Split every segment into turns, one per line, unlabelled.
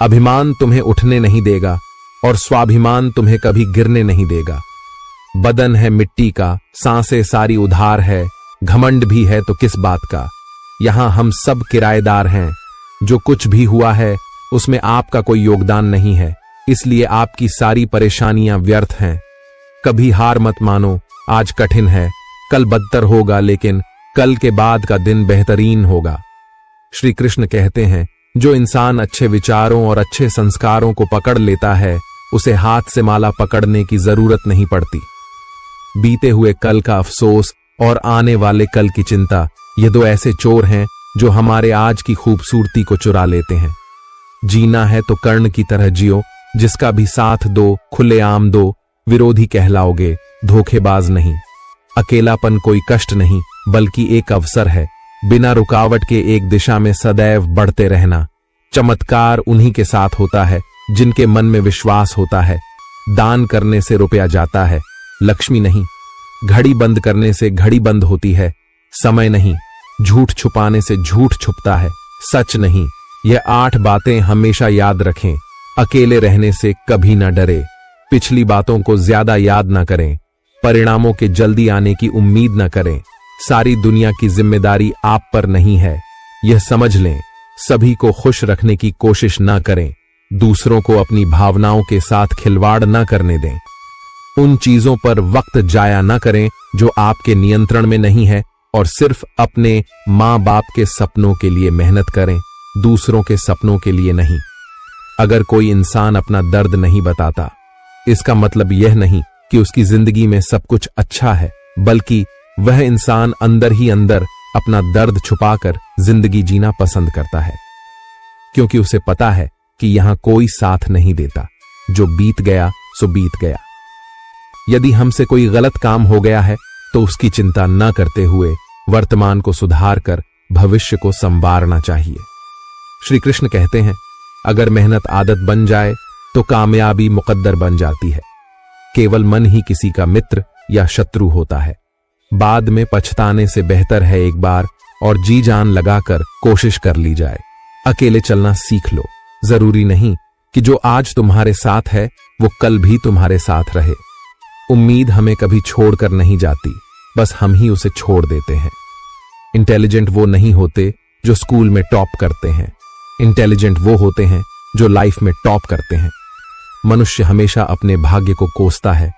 अभिमान तुम्हें उठने नहीं देगा और स्वाभिमान तुम्हें कभी गिरने नहीं देगा। बदन है मिट्टी का, सांसें सारी उधार है, घमंड भी है तो किस बात का। यहां हम सब किराएदार हैं, जो कुछ भी हुआ है उसमें आपका कोई योगदान नहीं है, इसलिए आपकी सारी परेशानियां व्यर्थ हैं। कभी हार मत मानो, आज कठिन है, कल बदतर होगा, लेकिन कल के बाद का दिन बेहतरीन होगा। श्री कृष्ण कहते हैं, जो इंसान अच्छे विचारों और अच्छे संस्कारों को पकड़ लेता है, उसे हाथ से माला पकड़ने की जरूरत नहीं पड़ती। बीते हुए कल का अफसोस और आने वाले कल की चिंता, ये दो ऐसे चोर हैं जो हमारे आज की खूबसूरती को चुरा लेते हैं। जीना है तो कर्ण की तरह जियो, जिसका भी साथ दो, खुलेआम दो, विरोधी कहलाओगे, धोखेबाज नहीं। अकेलापन कोई कष्ट नहीं, बल्कि एक अवसर है, बिना रुकावट के एक दिशा में सदैव बढ़ते रहना। चमत्कार उन्हीं के साथ होता है जिनके मन में विश्वास होता है। दान करने से रुपया जाता है, लक्ष्मी नहीं। घड़ी बंद करने से घड़ी बंद होती है, समय नहीं। झूठ छुपाने से झूठ छुपता है, सच नहीं। ये 8 बातें हमेशा याद रखें। अकेले रहने से कभी न डरे, पिछली बातों को ज्यादा याद न करें, परिणामों के जल्दी आने की उम्मीद न करें। सारी दुनिया की जिम्मेदारी आप पर नहीं है, यह समझ लें। सभी को खुश रखने की कोशिश न करें, दूसरों को अपनी भावनाओं के साथ खिलवाड़ न करने दें। उन चीजों पर वक्त जाया न करें जो आपके नियंत्रण में नहीं है, और सिर्फ अपने माँ बाप के सपनों के लिए मेहनत करें, दूसरों के सपनों के लिए नहीं। अगर कोई इंसान अपना दर्द नहीं बताता, इसका मतलब यह नहीं कि उसकी जिंदगी में सब कुछ अच्छा है, बल्कि वह इंसान अंदर ही अंदर अपना दर्द छुपाकर जिंदगी जीना पसंद करता है, क्योंकि उसे पता है कि यहां कोई साथ नहीं देता। जो बीत गया सो बीत गया। यदि हमसे कोई गलत काम हो गया है तो उसकी चिंता न करते हुए वर्तमान को सुधार कर भविष्य को संवारना चाहिए। श्री कृष्ण कहते हैं, अगर मेहनत आदत बन जाए तो कामयाबी मुकद्दर बन जाती है। केवल मन ही किसी का मित्र या शत्रु होता है। बाद में पछताने से बेहतर है एक बार और जी जान लगाकर कोशिश कर ली जाए। अकेले चलना सीख लो। जरूरी नहीं कि जो आज तुम्हारे साथ है वो कल भी तुम्हारे साथ रहे। उम्मीद हमें कभी छोड़कर नहीं जाती, बस हम ही उसे छोड़ देते हैं। इंटेलिजेंट वो नहीं होते जो स्कूल में टॉप करते हैं, इंटेलिजेंट वो होते हैं जो लाइफ में टॉप करते हैं। मनुष्य हमेशा अपने भाग्य को कोसता है,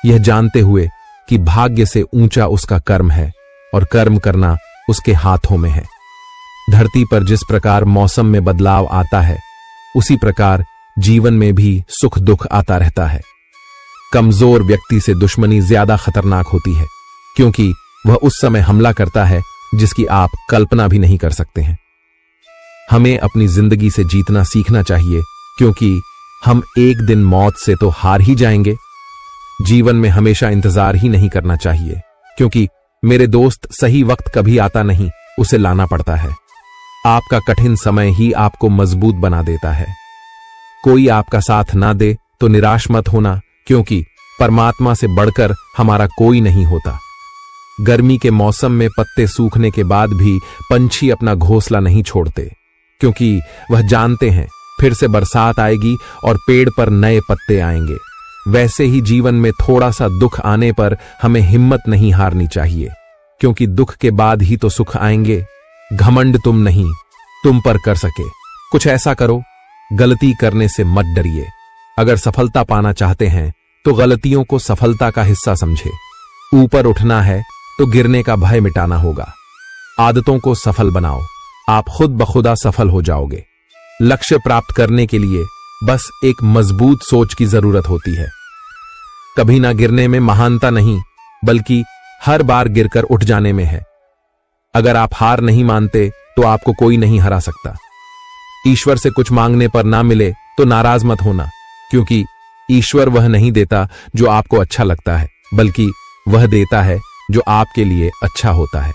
यह जानते हुए कि भाग्य से ऊंचा उसका कर्म है और कर्म करना उसके हाथों में है। धरती पर जिस प्रकार मौसम में बदलाव आता है, उसी प्रकार जीवन में भी सुख दुख आता रहता है। कमजोर व्यक्ति से दुश्मनी ज्यादा खतरनाक होती है, क्योंकि वह उस समय हमला करता है जिसकी आप कल्पना भी नहीं कर सकते हैं। हमें अपनी जिंदगी से जीतना सीखना चाहिए, क्योंकि हम एक दिन मौत से तो हार ही जाएंगे। जीवन में हमेशा इंतजार ही नहीं करना चाहिए, क्योंकि मेरे दोस्त सही वक्त कभी आता नहीं, उसे लाना पड़ता है। आपका कठिन समय ही आपको मजबूत बना देता है। कोई आपका साथ ना दे तो निराश मत होना, क्योंकि परमात्मा से बढ़कर हमारा कोई नहीं होता। गर्मी के मौसम में पत्ते सूखने के बाद भी पंछी अपना घोंसला नहीं छोड़ते, क्योंकि वह जानते हैं फिर से बरसात आएगी और पेड़ पर नए पत्ते आएंगे। वैसे ही जीवन में थोड़ा सा दुख आने पर हमें हिम्मत नहीं हारनी चाहिए, क्योंकि दुख के बाद ही तो सुख आएंगे। घमंड तुम नहीं, तुम पर कर सके कुछ ऐसा करो। गलती करने से मत डरिए। अगर सफलता पाना चाहते हैं तो गलतियों को सफलता का हिस्सा समझे। ऊपर उठना है तो गिरने का भय मिटाना होगा। आदतों को सफल बनाओ, आप खुद बखुदा सफल हो जाओगे। लक्ष्य प्राप्त करने के लिए बस एक मजबूत सोच की जरूरत होती है। कभी ना गिरने में महानता नहीं, बल्कि हर बार गिरकर उठ जाने में है। अगर आप हार नहीं मानते तो आपको कोई नहीं हरा सकता। ईश्वर से कुछ मांगने पर ना मिले तो नाराज मत होना, क्योंकि ईश्वर वह नहीं देता जो आपको अच्छा लगता है, बल्कि वह देता है जो आपके लिए अच्छा होता है।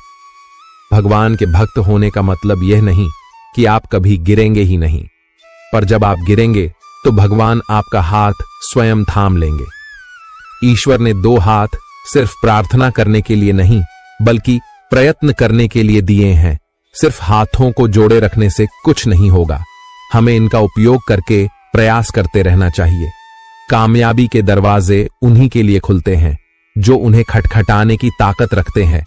भगवान के भक्त होने का मतलब यह नहीं कि आप कभी गिरेंगे ही नहीं, पर जब आप गिरेंगे तो भगवान आपका हाथ स्वयं थाम लेंगे। ईश्वर ने 2 हाथ सिर्फ प्रार्थना करने के लिए नहीं, बल्कि प्रयत्न करने के लिए दिए हैं। सिर्फ हाथों को जोड़े रखने से कुछ नहीं होगा। हमें इनका उपयोग करके प्रयास करते रहना चाहिए। कामयाबी के दरवाजे उन्हीं के लिए खुलते हैं जो उन्हें खटखटाने की ताकत रखते हैं।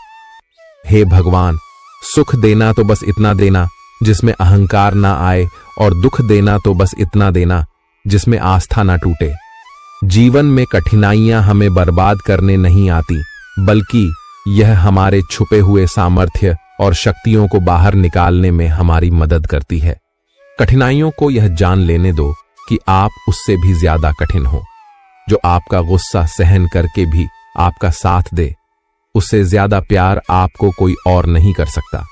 हे भगवान, सुख देना तो बस इतना देना जिसमें अहंकार ना आए, और दुख देना तो बस इतना देना जिसमें आस्था ना टूटे। जीवन में कठिनाइयां हमें बर्बाद करने नहीं आती, बल्कि यह हमारे छुपे हुए सामर्थ्य और शक्तियों को बाहर निकालने में हमारी मदद करती है। कठिनाइयों को यह जान लेने दो कि आप उससे भी ज्यादा कठिन हो। जो आपका गुस्सा सहन करके भी आपका साथ दे, उससे ज्यादा प्यार आपको कोई और नहीं कर सकता।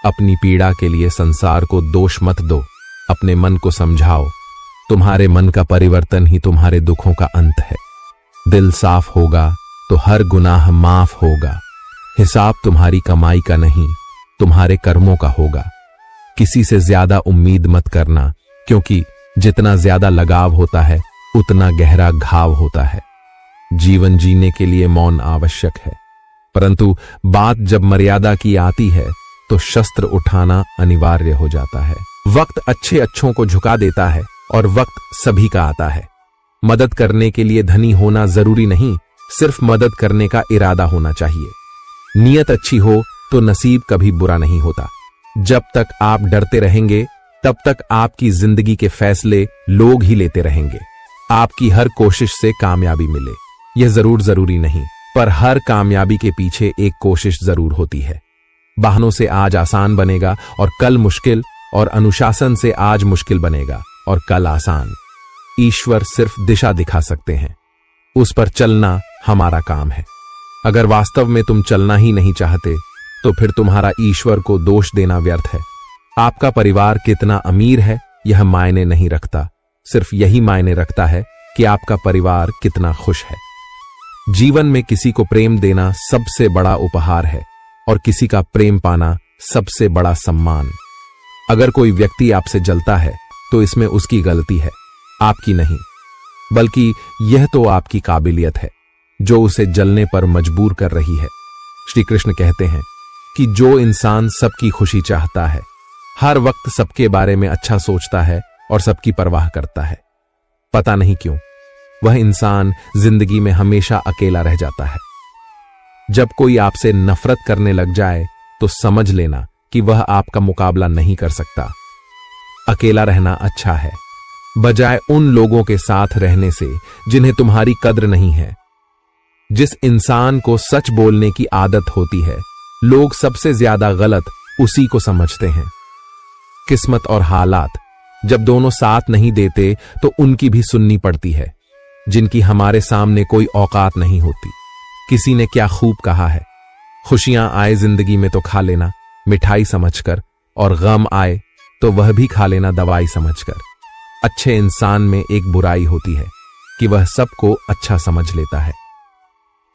अपनी पीड़ा के लिए संसार को दोष मत दो, अपने मन को समझाओ। तुम्हारे मन का परिवर्तन ही तुम्हारे दुखों का अंत है। दिल साफ होगा तो हर गुनाह माफ होगा। हिसाब तुम्हारी कमाई का नहीं, तुम्हारे कर्मों का होगा। किसी से ज्यादा उम्मीद मत करना, क्योंकि जितना ज्यादा लगाव होता है उतना गहरा घाव होता है। जीवन जीने के लिए मौन आवश्यक है, परंतु बात जब मर्यादा की आती है तो शस्त्र उठाना अनिवार्य हो जाता है। वक्त अच्छे अच्छों को झुका देता है और वक्त सभी का आता है। मदद करने के लिए धनी होना जरूरी नहीं, सिर्फ मदद करने का इरादा होना चाहिए। नियत अच्छी हो तो नसीब कभी बुरा नहीं होता। जब तक आप डरते रहेंगे तब तक आपकी जिंदगी के फैसले लोग ही लेते रहेंगे। आपकी हर कोशिश से कामयाबी मिले, यह जरूरी नहीं, पर हर कामयाबी के पीछे एक कोशिश जरूर होती है। बहानों से आज आसान बनेगा और कल मुश्किल, और अनुशासन से आज मुश्किल बनेगा और कल आसान। ईश्वर सिर्फ दिशा दिखा सकते हैं, उस पर चलना हमारा काम है। अगर वास्तव में तुम चलना ही नहीं चाहते तो फिर तुम्हारा ईश्वर को दोष देना व्यर्थ है। आपका परिवार कितना अमीर है यह मायने नहीं रखता, सिर्फ यही मायने रखता है कि आपका परिवार कितना खुश है। जीवन में किसी को प्रेम देना सबसे बड़ा उपहार है और किसी का प्रेम पाना सबसे बड़ा सम्मान। अगर कोई व्यक्ति आपसे जलता है तो इसमें उसकी गलती है, आपकी नहीं, बल्कि यह तो आपकी काबिलियत है जो उसे जलने पर मजबूर कर रही है। श्री कृष्ण कहते हैं कि जो इंसान सबकी खुशी चाहता है, हर वक्त सबके बारे में अच्छा सोचता है और सबकी परवाह करता है, पता नहीं क्यों वह इंसान जिंदगी में हमेशा अकेला रह जाता है। जब कोई आपसे नफरत करने लग जाए तो समझ लेना कि वह आपका मुकाबला नहीं कर सकता। अकेला रहना अच्छा है, बजाय उन लोगों के साथ रहने से जिन्हें तुम्हारी कद्र नहीं है। जिस इंसान को सच बोलने की आदत होती है, लोग सबसे ज्यादा गलत उसी को समझते हैं। किस्मत और हालात जब दोनों साथ नहीं देते तो उनकी भी सुननी पड़ती है, जिनकी हमारे सामने कोई औकात नहीं होती। किसी ने क्या खूब कहा है, खुशियां आए जिंदगी में तो खा लेना मिठाई समझकर, और गम आए तो वह भी खा लेना दवाई समझकर। अच्छे इंसान में एक बुराई होती है कि वह सबको अच्छा समझ लेता है।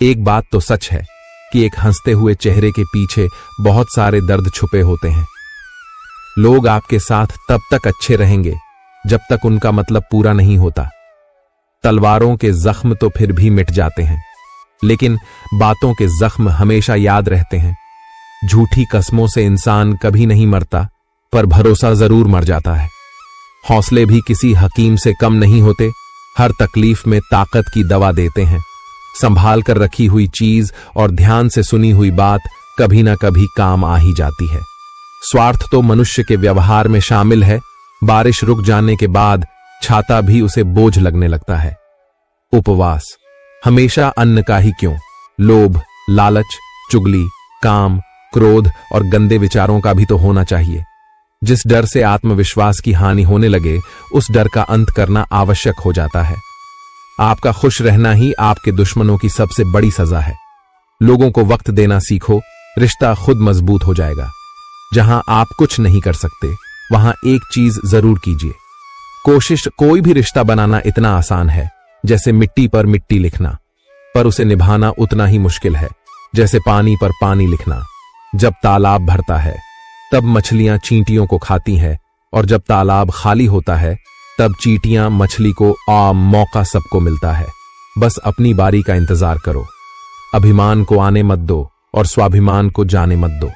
एक बात तो सच है कि एक हंसते हुए चेहरे के पीछे बहुत सारे दर्द छुपे होते हैं। लोग आपके साथ तब तक अच्छे रहेंगे जब तक उनका मतलब पूरा नहीं होता। तलवारों के जख्म तो फिर भी मिट जाते हैं, लेकिन बातों के जख्म हमेशा याद रहते हैं। झूठी कस्मों से इंसान कभी नहीं मरता, पर भरोसा जरूर मर जाता है। हौसले भी किसी हकीम से कम नहीं होते, हर तकलीफ में ताकत की दवा देते हैं। संभाल कर रखी हुई चीज और ध्यान से सुनी हुई बात कभी ना कभी काम आ ही जाती है। स्वार्थ तो मनुष्य के व्यवहार में शामिल है। बारिश रुक जाने के बाद छाता भी उसे बोझ लगने लगता है। उपवास हमेशा अन्न का ही क्यों, लोभ, लालच, चुगली, काम, क्रोध और गंदे विचारों का भी तो होना चाहिए। जिस डर से आत्मविश्वास की हानि होने लगे, उस डर का अंत करना आवश्यक हो जाता है। आपका खुश रहना ही आपके दुश्मनों की सबसे बड़ी सजा है। लोगों को वक्त देना सीखो, रिश्ता खुद मजबूत हो जाएगा। जहां आप कुछ नहीं कर सकते, वहां एक चीज जरूर कीजिए। कोशिश कोई भी रिश्ता बनाना इतना आसान है जैसे मिट्टी पर मिट्टी लिखना, पर उसे निभाना उतना ही मुश्किल है जैसे पानी पर पानी लिखना। जब तालाब भरता है तब मछलियां चींटियों को खाती हैं, और जब तालाब खाली होता है तब चींटियां मछली को मौका सबको मिलता है। बस अपनी बारी का इंतजार करो। अभिमान को आने मत दो और स्वाभिमान को जाने मत दो।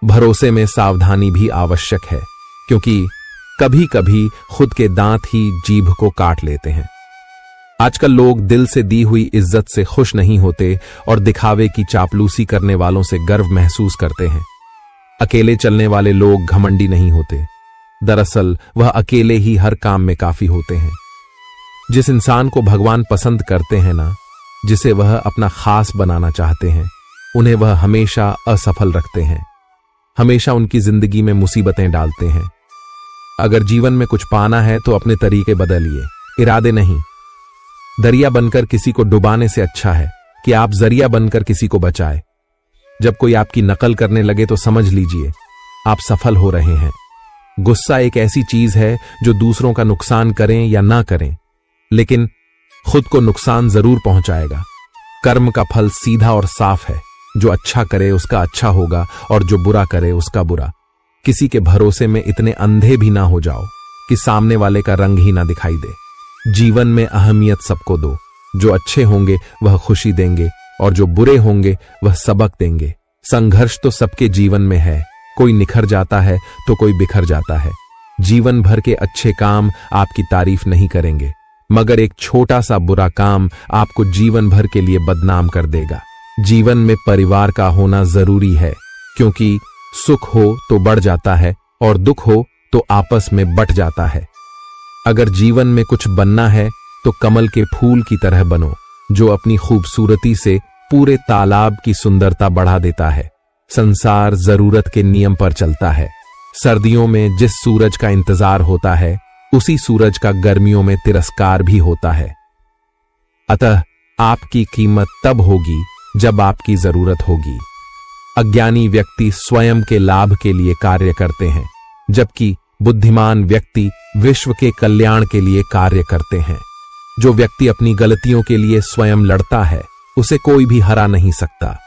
भरोसे में सावधानी भी आवश्यक है, क्योंकि कभी कभी खुद के दांत ही जीभ को काट लेते हैं। आजकल लोग दिल से दी हुई इज्जत से खुश नहीं होते और दिखावे की चापलूसी करने वालों से गर्व महसूस करते हैं। अकेले चलने वाले लोग घमंडी नहीं होते, दरअसल वह अकेले ही हर काम में काफी होते हैं। जिस इंसान को भगवान पसंद करते हैं ना, जिसे वह अपना खास बनाना चाहते हैं, उन्हें वह हमेशा असफल रखते हैं, हमेशा उनकी जिंदगी में मुसीबतें डालते हैं। अगर जीवन में कुछ पाना है तो अपने तरीके बदलिए, इरादे नहीं। दरिया बनकर किसी को डुबाने से अच्छा है कि आप जरिया बनकर किसी को बचाए। जब कोई आपकी नकल करने लगे तो समझ लीजिए आप सफल हो रहे हैं। गुस्सा एक ऐसी चीज है जो दूसरों का नुकसान करें या ना करें, लेकिन खुद को नुकसान जरूर पहुंचाएगा। कर्म का फल सीधा और साफ है, जो अच्छा करे उसका अच्छा होगा और जो बुरा करे उसका बुरा। किसी के भरोसे में इतने अंधे भी ना हो जाओ कि सामने वाले का रंग ही ना दिखाई दे। जीवन में अहमियत सबको दो, जो अच्छे होंगे वह खुशी देंगे और जो बुरे होंगे वह सबक देंगे। संघर्ष तो सबके जीवन में है, कोई निखर जाता है तो कोई बिखर जाता है। जीवन भर के अच्छे काम आपकी तारीफ नहीं करेंगे, मगर एक छोटा सा बुरा काम आपको जीवन भर के लिए बदनाम कर देगा। जीवन में परिवार का होना जरूरी है, क्योंकि सुख हो तो बढ़ जाता है और दुख हो तो आपस में बट जाता है। अगर जीवन में कुछ बनना है तो कमल के फूल की तरह बनो, जो अपनी खूबसूरती से पूरे तालाब की सुंदरता बढ़ा देता है। संसार जरूरत के नियम पर चलता है। सर्दियों में जिस सूरज का इंतजार होता है, उसी सूरज का गर्मियों में तिरस्कार भी होता है। अतः आपकी कीमत तब होगी जब आपकी जरूरत होगी। अज्ञानी व्यक्ति स्वयं के लाभ के लिए कार्य करते हैं, जबकि बुद्धिमान व्यक्ति विश्व के कल्याण के लिए कार्य करते हैं। जो व्यक्ति अपनी गलतियों के लिए स्वयं लड़ता है, उसे कोई भी हरा नहीं सकता।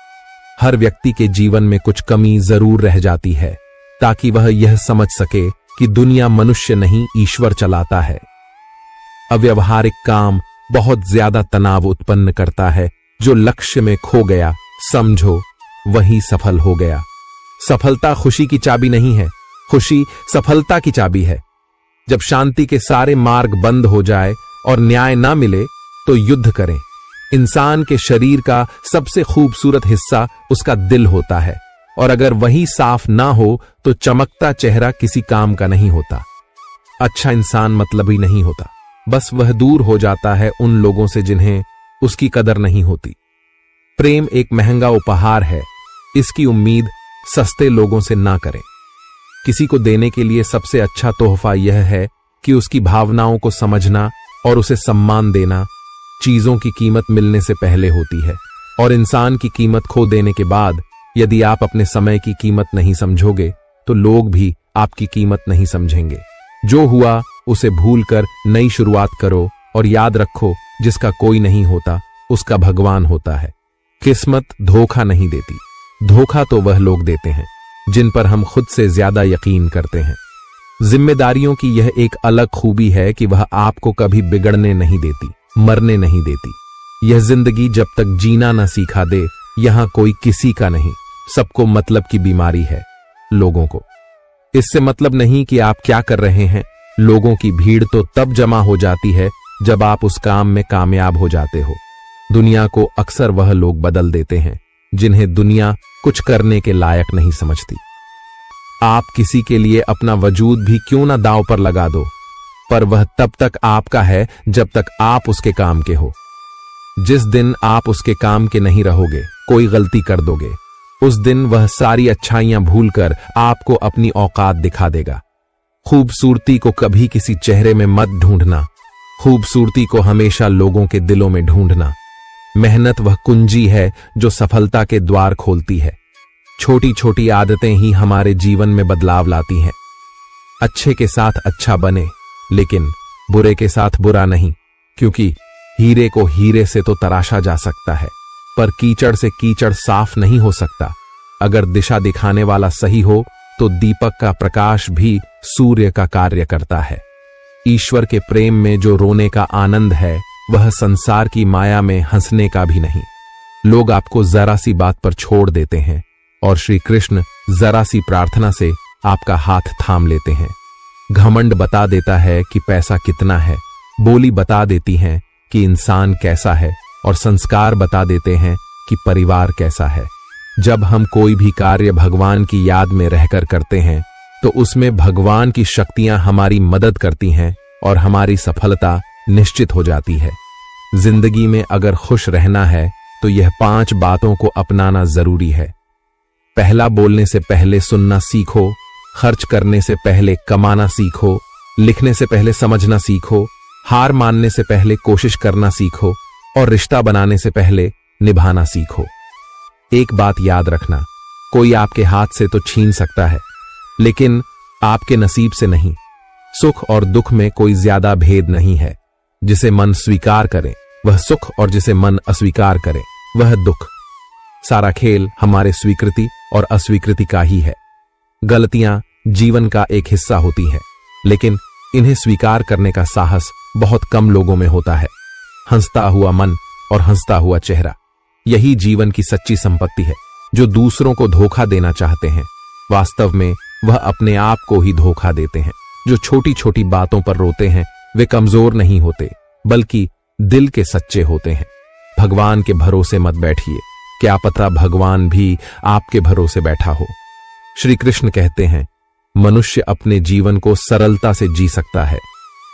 हर व्यक्ति के जीवन में कुछ कमी जरूर रह जाती है, ताकि वह यह समझ सके कि दुनिया मनुष्य नहीं ईश्वर चलाता है। अव्यावहारिक काम बहुत ज्यादा तनाव उत्पन्न करता है। जो लक्ष्य में खो गया, समझो वही सफल हो गया। सफलता खुशी की चाबी नहीं है, खुशी सफलता की चाबी है। जब शांति के सारे मार्ग बंद हो जाए और न्याय ना मिले तो युद्ध करें। इंसान के शरीर का सबसे खूबसूरत हिस्सा उसका दिल होता है, और अगर वही साफ ना हो तो चमकता चेहरा किसी काम का नहीं होता। अच्छा इंसान मतलबी नहीं होता, बस वह दूर हो जाता है उन लोगों से जिन्हें उसकी कदर नहीं होती। प्रेम एक महंगा उपहार है, इसकी उम्मीद सस्ते लोगों से ना करें। किसी को देने के लिए सबसे अच्छा तोहफा यह है कि उसकी भावनाओं को समझना और उसे सम्मान देना। चीजों की कीमत मिलने से पहले होती है, और इंसान की कीमत खो देने के बाद यदि आप अपने समय की कीमत नहीं समझोगे तो लोग भी आपकी कीमत नहीं समझेंगे। जो हुआ उसे भूलकर नई शुरुआत करो, और याद रखो जिसका कोई नहीं होता उसका भगवान होता है। किस्मत धोखा नहीं देती, धोखा तो वह लोग देते हैं जिन पर हम खुद से ज्यादा यकीन करते हैं। जिम्मेदारियों की यह एक अलग खूबी है कि वह आपको कभी बिगड़ने नहीं देती, मरने नहीं देती। यह जिंदगी जब तक जीना न सिखा दे, यहां कोई किसी का नहीं, सबको मतलब की बीमारी है लोगों को। इससे मतलब नहीं कि आप क्या कर रहे हैं। लोगों की भीड़ तो तब जमा हो जाती है जब आप उस काम में कामयाब हो जाते हो। दुनिया को अक्सर वह लोग बदल देते हैं जिन्हें दुनिया कुछ करने के लायक नहीं समझती। आप किसी के लिए अपना वजूद भी क्यों ना दांव पर लगा दो, पर वह तब तक आपका है जब तक आप उसके काम के हो। जिस दिन आप उसके काम के नहीं रहोगे, कोई गलती कर दोगे, उस दिन वह सारी अच्छाइयां भूलकर आपको अपनी औकात दिखा देगा। खूबसूरती को कभी किसी चेहरे में मत ढूंढना, खूबसूरती को हमेशा लोगों के दिलों में ढूंढना। मेहनत वह कुंजी है जो सफलता के द्वार खोलती है। छोटी छोटी आदतें ही हमारे जीवन में बदलाव लाती हैं। अच्छे के साथ अच्छा बने, लेकिन बुरे के साथ बुरा नहीं, क्योंकि हीरे को हीरे से तो तराशा जा सकता है, पर कीचड़ से कीचड़ साफ नहीं हो सकता। अगर दिशा दिखाने वाला सही हो तो दीपक का प्रकाश भी सूर्य का कार्य करता है। ईश्वर के प्रेम में जो रोने का आनंद है, वह संसार की माया में हंसने का भी नहीं। लोग आपको जरा सी बात पर छोड़ देते हैं और श्री कृष्ण जरा सी प्रार्थना से आपका हाथ थाम लेते हैं। घमंड बता देता है कि पैसा कितना है, बोली बता देती हैं कि इंसान कैसा है, और संस्कार बता देते हैं कि परिवार कैसा है। जब हम कोई भी कार्य भगवान की याद में रहकर करते हैं तो उसमें भगवान की शक्तियां हमारी मदद करती हैं और हमारी सफलता निश्चित हो जाती है। जिंदगी में अगर खुश रहना है तो यह 5 बातों को अपनाना जरूरी है। पहला, बोलने से पहले सुनना सीखो, खर्च करने से पहले कमाना सीखो, लिखने से पहले समझना सीखो, हार मानने से पहले कोशिश करना सीखो, और रिश्ता बनाने से पहले निभाना सीखो। एक बात याद रखना, कोई आपके हाथ से तो छीन सकता है, लेकिन आपके नसीब से नहीं। सुख और दुख में कोई ज्यादा भेद नहीं है। जिसे मन स्वीकार करे वह सुख, और जिसे मन अस्वीकार करे वह दुख। सारा खेल हमारे स्वीकृति और अस्वीकृति का ही है। गलतियां जीवन का एक हिस्सा होती है, लेकिन इन्हें स्वीकार करने का साहस बहुत कम लोगों में होता है। हंसता हुआ मन और हंसता हुआ चेहरा, यही जीवन की सच्ची संपत्ति है। जो दूसरों को धोखा देना चाहते हैं, वास्तव में वह अपने आप को ही धोखा देते हैं। जो छोटी छोटी बातों पर रोते हैं, वे कमजोर नहीं होते, बल्कि दिल के सच्चे होते हैं। भगवान के भरोसे मत बैठिए, क्या पता भगवान भी आपके भरोसे बैठा हो। श्री कृष्ण कहते हैं, मनुष्य अपने जीवन को सरलता से जी सकता है,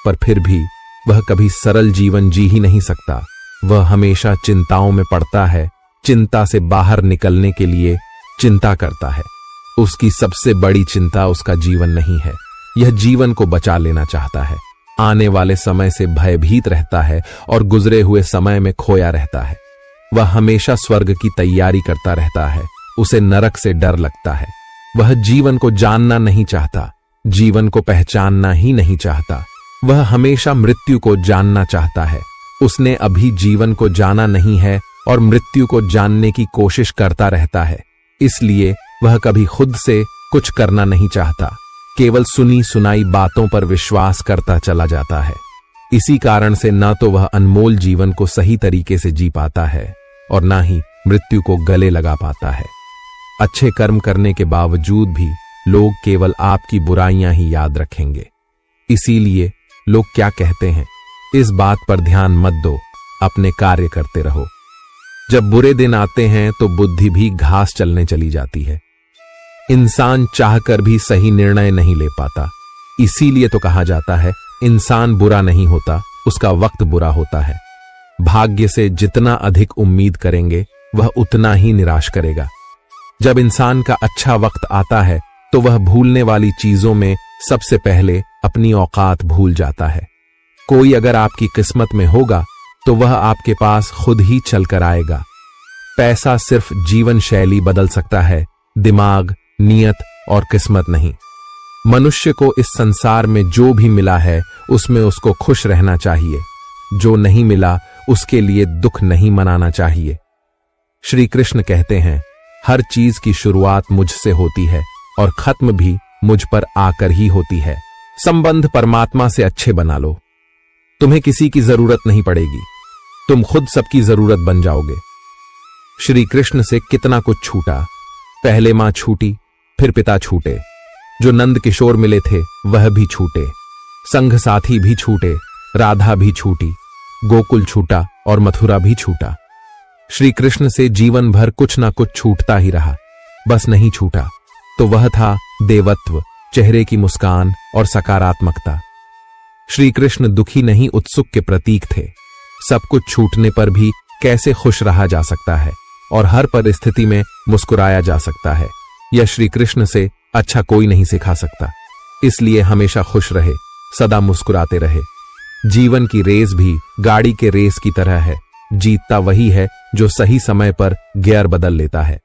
पर फिर भी वह कभी सरल जीवन जी ही नहीं सकता। वह हमेशा चिंताओं में पड़ता है, चिंता से बाहर निकलने के लिए चिंता करता है। उसकी सबसे बड़ी चिंता उसका जीवन नहीं है, यह जीवन को बचा लेना चाहता है। आने वाले समय से भयभीत रहता है और गुजरे हुए समय में खोया रहता है। वह हमेशा स्वर्ग की तैयारी करता रहता है, उसे नरक से डर लगता है। वह जीवन को जानना नहीं चाहता, जीवन को पहचानना ही नहीं चाहता। वह हमेशा मृत्यु को जानना चाहता है। उसने अभी जीवन को जाना नहीं है और मृत्यु को जानने की कोशिश करता रहता है। इसलिए वह कभी खुद से कुछ करना नहीं चाहता, केवल सुनी सुनाई बातों पर विश्वास करता चला जाता है। इसी कारण से न तो वह अनमोल जीवन को सही तरीके से जी पाता है और न ही मृत्यु को गले लगा पाता है। अच्छे कर्म करने के बावजूद भी लोग केवल आपकी बुराइयां ही याद रखेंगे। इसीलिए लोग क्या कहते हैं, इस बात पर ध्यान मत दो, अपने कार्य करते रहो। जब बुरे दिन आते हैं तो बुद्धि भी घास चलने चली जाती है। इंसान चाहकर भी सही निर्णय नहीं ले पाता। इसीलिए तो कहा जाता है, इंसान बुरा नहीं होता, उसका वक्त बुरा होता है। भाग्य से जितना अधिक उम्मीद करेंगे वह उतना ही निराश करेगा। जब इंसान का अच्छा वक्त आता है तो वह भूलने वाली चीजों में सबसे पहले अपनी औकात भूल जाता है। कोई अगर आपकी किस्मत में होगा तो वह आपके पास खुद ही चलकर आएगा। पैसा सिर्फ जीवन शैली बदल सकता है, दिमाग, नियत और किस्मत नहीं। मनुष्य को इस संसार में जो भी मिला है उसमें उसको खुश रहना चाहिए। जो नहीं मिला उसके लिए दुख नहीं मनाना चाहिए। श्री कृष्ण कहते हैं, हर चीज की शुरुआत मुझसे होती है और खत्म भी मुझ पर आकर ही होती है। संबंध परमात्मा से अच्छे बना लो, तुम्हें किसी की जरूरत नहीं पड़ेगी, तुम खुद सबकी जरूरत बन जाओगे। श्री कृष्ण से कितना कुछ छूटा, पहले मां छूटी, फिर पिता छूटे, जो नंद किशोर मिले थे वह भी छूटे, संघ साथी भी छूटे, राधा भी छूटी, गोकुल छूटा और मथुरा भी छूटा। श्री कृष्ण से जीवन भर कुछ ना कुछ छूटता ही रहा। बस नहीं छूटा तो वह था देवत्व, चेहरे की मुस्कान और सकारात्मकता। श्री कृष्ण दुखी नहीं उत्सुक के प्रतीक थे। सब कुछ छूटने पर भी कैसे खुश रहा जा सकता है और हर परिस्थिति में मुस्कुराया जा सकता है, यह श्री कृष्ण से अच्छा कोई नहीं सिखा सकता। इसलिए हमेशा खुश रहे, सदा मुस्कुराते रहे। जीवन की रेस भी गाड़ी के रेस की तरह है, जीतता वही है जो सही समय पर गियर बदल लेता है।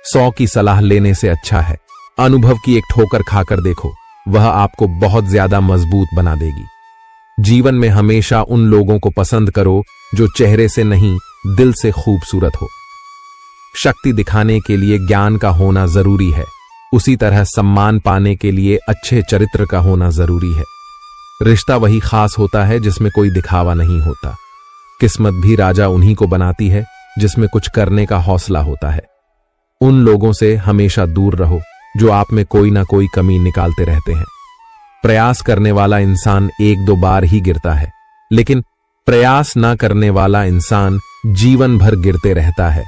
100 की सलाह लेने से अच्छा है अनुभव की एक ठोकर खाकर देखो, वह आपको बहुत ज्यादा मजबूत बना देगी। जीवन में हमेशा उन लोगों को पसंद करो जो चेहरे से नहीं दिल से खूबसूरत हो। शक्ति दिखाने के लिए ज्ञान का होना जरूरी है, उसी तरह सम्मान पाने के लिए अच्छे चरित्र का होना जरूरी है। रिश्ता वही खास होता है जिसमें कोई दिखावा नहीं होता। किस्मत भी राजा उन्हीं को बनाती है जिसमें कुछ करने का हौसला होता है। उन लोगों से हमेशा दूर रहो जो आप में कोई ना कोई कमी निकालते रहते हैं। प्रयास करने वाला इंसान एक दो बार ही गिरता है, लेकिन प्रयास ना करने वाला इंसान जीवन भर गिरते रहता है।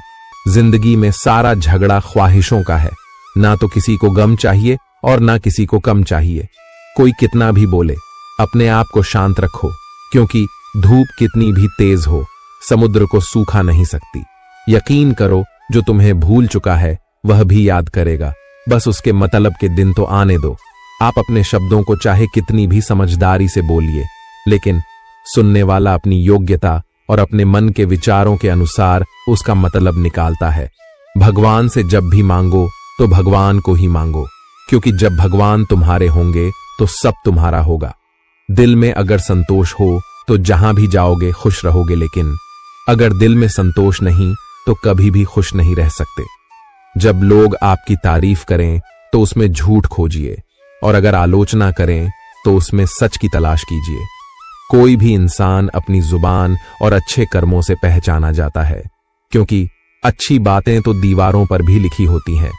जिंदगी में सारा झगड़ा ख्वाहिशों का है। ना तो किसी को गम चाहिए और ना किसी को कम चाहिए। कोई कितना भी बोले, अपने आप को शांत रखो, क्योंकि धूप कितनी भी तेज हो, समुद्र को सूखा नहीं सकती। यकीन करो, जो तुम्हें भूल चुका है वह भी याद करेगा। बस उसके मतलब के दिन तो आने दो। आप अपने शब्दों को चाहे कितनी भी समझदारी से बोलिए, लेकिन सुनने वाला अपनी योग्यता और अपने मन के विचारों के अनुसार उसका मतलब निकालता है। भगवान से जब भी मांगो तो भगवान को ही मांगो, क्योंकि जब भगवान तुम्हारे होंगे तो सब तुम्हारा होगा। दिल में अगर संतोष हो तो जहां भी जाओगे खुश रहोगे, लेकिन अगर दिल में संतोष नहीं तो कभी भी खुश नहीं रह सकते। जब लोग आपकी तारीफ करें तो उसमें झूठ खोजिए, और अगर आलोचना करें तो उसमें सच की तलाश कीजिए। कोई भी इंसान अपनी जुबान और अच्छे कर्मों से पहचाना जाता है, क्योंकि अच्छी बातें तो दीवारों पर भी लिखी होती हैं।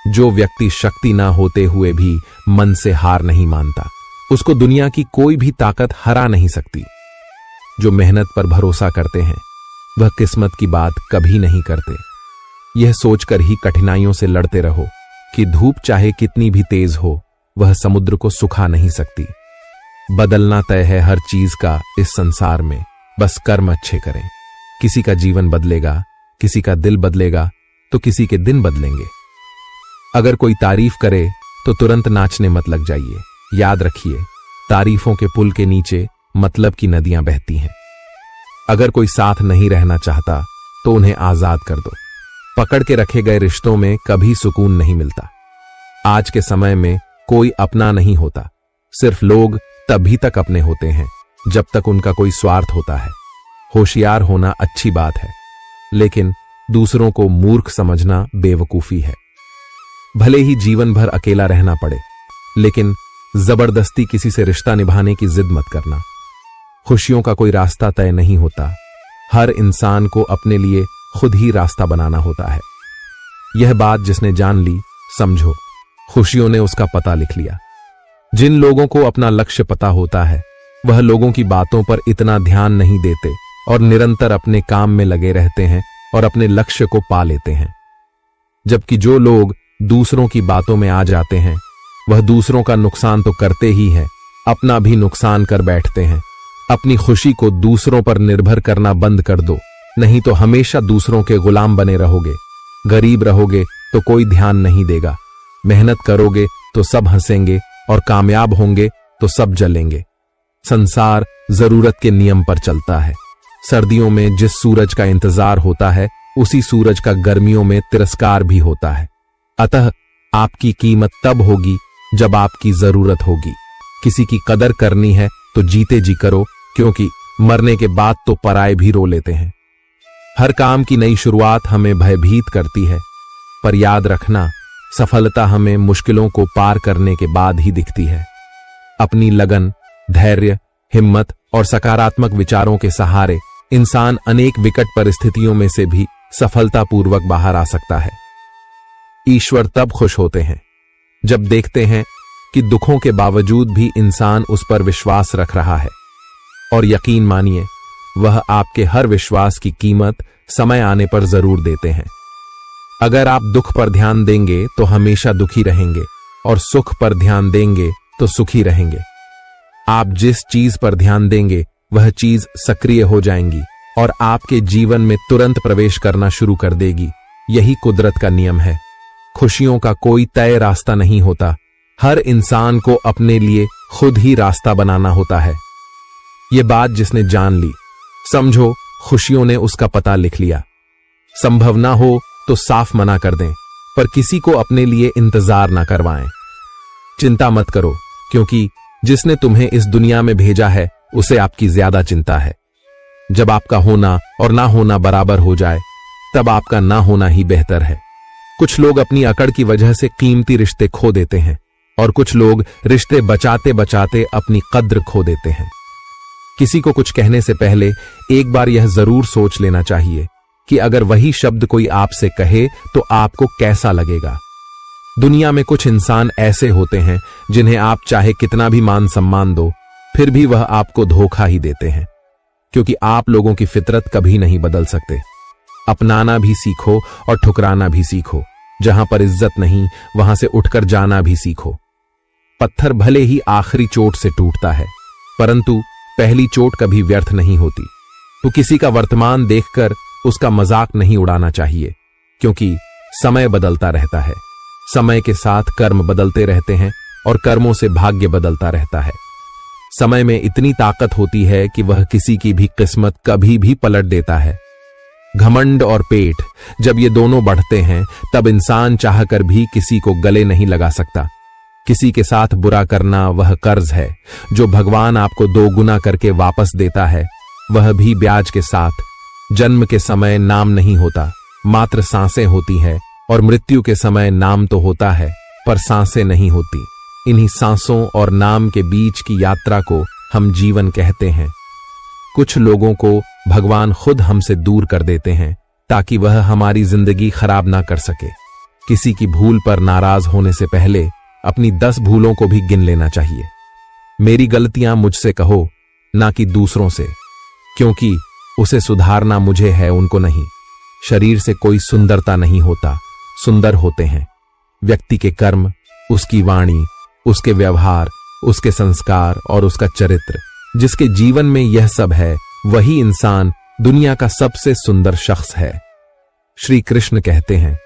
जो व्यक्ति शक्ति ना होते हुए भी मन से हार नहीं मानता, उसको दुनिया की कोई भी ताकत हरा नहीं सकती। जो मेहनत पर भरोसा करते हैं वह किस्मत की बात कभी नहीं करते। यह सोचकर ही कठिनाइयों से लड़ते रहो कि धूप चाहे कितनी भी तेज हो, वह समुद्र को सुखा नहीं सकती। बदलना तय है हर चीज का इस संसार में, बस कर्म अच्छे करें। किसी का जीवन बदलेगा, किसी का दिल बदलेगा, तो किसी के दिन बदलेंगे। अगर कोई तारीफ करे तो तुरंत नाचने मत लग जाइए। याद रखिए, तारीफों के पुल के नीचे मतलब की नदियां बहती हैं। अगर कोई साथ नहीं रहना चाहता तो उन्हें आजाद कर दो। पकड़ के रखे गए रिश्तों में कभी सुकून नहीं मिलता। आज के समय में कोई अपना नहीं होता, सिर्फ लोग तभी तक अपने होते हैं जब तक उनका कोई स्वार्थ होता है। होशियार होना अच्छी बात है, लेकिन दूसरों को मूर्ख समझना बेवकूफी है। भले ही जीवन भर अकेला रहना पड़े, लेकिन जबरदस्ती किसी से रिश्ता निभाने की जिद मत करना। खुशियों का कोई रास्ता तय नहीं होता, हर इंसान को अपने लिए खुद ही रास्ता बनाना होता है। यह बात जिसने जान ली, समझो खुशियों ने उसका पता लिख लिया। जिन लोगों को अपना लक्ष्य पता होता है वह लोगों की बातों पर इतना ध्यान नहीं देते और निरंतर अपने काम में लगे रहते हैं और अपने लक्ष्य को पा लेते हैं। जबकि जो लोग दूसरों की बातों में आ जाते हैं वह दूसरों का नुकसान तो करते ही हैं, अपना भी नुकसान कर बैठते हैं। अपनी खुशी को दूसरों पर निर्भर करना बंद कर दो, नहीं तो हमेशा दूसरों के गुलाम बने रहोगे। गरीब रहोगे तो कोई ध्यान नहीं देगा, मेहनत करोगे तो सब हंसेंगे और कामयाब होंगे तो सब जलेंगे। संसार जरूरत के नियम पर चलता है। सर्दियों में जिस सूरज का इंतजार होता है, उसी सूरज का गर्मियों में तिरस्कार भी होता है। अतः आपकी कीमत तब होगी जब आपकी जरूरत होगी। किसी की कदर करनी है तो जीते जी करो, क्योंकि मरने के बाद तो पराए भी रो लेते हैं। हर काम की नई शुरुआत हमें भयभीत करती है, पर याद रखना, सफलता हमें मुश्किलों को पार करने के बाद ही दिखती है। अपनी लगन, धैर्य, हिम्मत और सकारात्मक विचारों के सहारे इंसान अनेक विकट परिस्थितियों में से भी सफलतापूर्वक बाहर आ सकता है। ईश्वर तब खुश होते हैं जब देखते हैं कि दुखों के बावजूद भी इंसान उस पर विश्वास रख रहा है, और यकीन मानिए, वह आपके हर विश्वास की कीमत समय आने पर जरूर देते हैं। अगर आप दुख पर ध्यान देंगे तो हमेशा दुखी रहेंगे, और सुख पर ध्यान देंगे तो सुखी रहेंगे। आप जिस चीज पर ध्यान देंगे वह चीज सक्रिय हो जाएंगी और आपके जीवन में तुरंत प्रवेश करना शुरू कर देगी। यही कुदरत का नियम है। खुशियों का कोई तय रास्ता नहीं होता, हर इंसान को अपने लिए खुद ही रास्ता बनाना होता है। ये बात जिसने जान ली, समझो खुशियों ने उसका पता लिख लिया। संभव ना हो तो साफ मना कर दें, पर किसी को अपने लिए इंतजार ना करवाएं। चिंता मत करो, क्योंकि जिसने तुम्हें इस दुनिया में भेजा है उसे आपकी ज्यादा चिंता है। जब आपका होना और ना होना बराबर हो जाए, तब आपका ना होना ही बेहतर है। कुछ लोग अपनी अकड़ की वजह से कीमती रिश्ते खो देते हैं, और कुछ लोग रिश्ते बचाते बचाते अपनी कद्र खो देते हैं। किसी को कुछ कहने से पहले एक बार यह जरूर सोच लेना चाहिए कि अगर वही शब्द कोई आपसे कहे तो आपको कैसा लगेगा। दुनिया में कुछ इंसान ऐसे होते हैं जिन्हें आप चाहे कितना भी मान सम्मान दो, फिर भी वह आपको धोखा ही देते हैं, क्योंकि आप लोगों की फितरत कभी नहीं बदल सकते। अपनाना भी सीखो और ठुकराना भी सीखो। जहां पर इज्जत नहीं, वहां से उठकर जाना भी सीखो। पत्थर भले ही आखिरी चोट से टूटता है, परंतु पहली चोट कभी व्यर्थ नहीं होती। तो किसी का वर्तमान देखकर उसका मजाक नहीं उड़ाना चाहिए, क्योंकि समय बदलता रहता है। समय के साथ कर्म बदलते रहते हैं और कर्मों से भाग्य बदलता रहता है। समय में इतनी ताकत होती है कि वह किसी की भी किस्मत कभी भी पलट देता है। घमंड और पेट जब ये दोनों बढ़ते हैं, तब इंसान चाहकर भी किसी को गले नहीं लगा सकता। किसी के साथ बुरा करना वह कर्ज है जो भगवान आपको दोगुना करके वापस देता है, वह भी ब्याज के साथ। जन्म के समय नाम नहीं होता, मात्र सांसें होती है, और मृत्यु के समय नाम तो होता है पर सांसें नहीं होती। इन्हीं सांसों और नाम के बीच की यात्रा को हम जीवन कहते हैं। कुछ लोगों को भगवान खुद हमसे दूर कर देते हैं ताकि वह हमारी जिंदगी खराब ना कर सके। किसी की भूल पर नाराज होने से पहले अपनी 10 भूलों को भी गिन लेना चाहिए। मेरी गलतियां मुझसे कहो, ना कि दूसरों से, क्योंकि उसे सुधारना मुझे है, उनको नहीं। शरीर से कोई सुंदरता नहीं होता, सुंदर होते हैं व्यक्ति के कर्म, उसकी वाणी, उसके व्यवहार, उसके संस्कार और उसका चरित्र। जिसके जीवन में यह सब है, वही इंसान दुनिया का सबसे सुंदर शख्स है। श्री कृष्ण कहते हैं,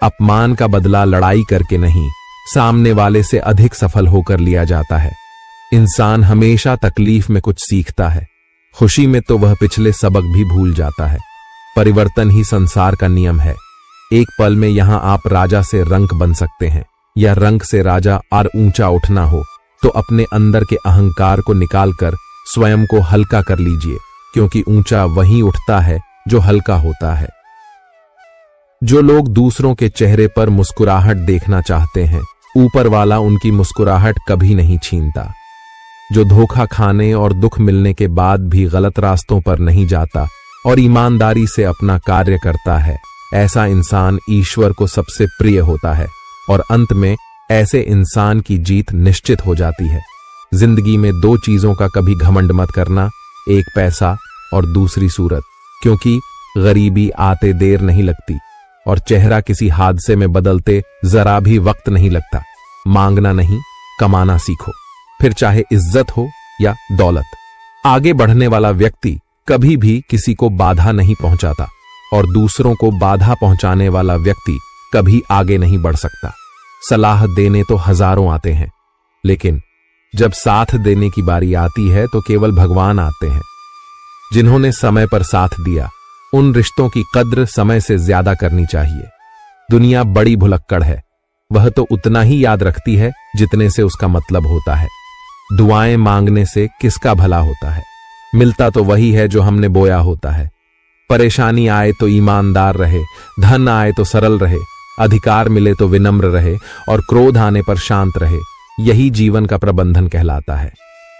अपमान का बदला लड़ाई करके नहीं, सामने वाले से अधिक सफल होकर लिया जाता है। इंसान हमेशा तकलीफ में कुछ सीखता है, खुशी में तो वह पिछले सबक भी भूल जाता है। परिवर्तन ही संसार का नियम है। एक पल में यहां आप राजा से रंक बन सकते हैं, या रंक से राजा और ऊंचा उठना हो तो अपने अंदर के अहंकार को निकालकर स्वयं को हल्का कर लीजिए, क्योंकि ऊंचा वही उठता है जो हल्का होता है। जो लोग दूसरों के चेहरे पर मुस्कुराहट देखना चाहते हैं, ऊपर वाला उनकी मुस्कुराहट कभी नहीं छीनता। जो धोखा खाने और दुख मिलने के बाद भी गलत रास्तों पर नहीं जाता और ईमानदारी से अपना कार्य करता है, ऐसा इंसान ईश्वर को सबसे प्रिय होता है, और अंत में ऐसे इंसान की जीत निश्चित हो जाती है। जिंदगी में 2 चीजों का कभी घमंड मत करना, एक पैसा और दूसरी सूरत, क्योंकि गरीबी आते देर नहीं लगती और चेहरा किसी हादसे में बदलते जरा भी वक्त नहीं लगता। मांगना नहीं, कमाना सीखो, फिर चाहे इज्जत हो या दौलत। आगे बढ़ने वाला व्यक्ति कभी भी किसी को बाधा नहीं पहुंचाता, और दूसरों को बाधा पहुंचाने वाला व्यक्ति कभी आगे नहीं बढ़ सकता। सलाह देने तो हजारों आते हैं, लेकिन जब साथ देने की बारी आती है तो केवल भगवान आते हैं। जिन्होंने समय पर साथ दिया, उन रिश्तों की कद्र समय से ज्यादा करनी चाहिए। दुनिया बड़ी भुलक्कड़ है, वह तो उतना ही याद रखती है जितने से उसका मतलब होता है। दुआएं मांगने से किसका भला होता है? मिलता तो वही है जो हमने बोया होता है। परेशानी आए तो ईमानदार रहे, धन आए तो सरल रहे, अधिकार मिले तो विनम्र रहे, और क्रोध आने पर शांत रहे। यही जीवन का प्रबंधन कहलाता है।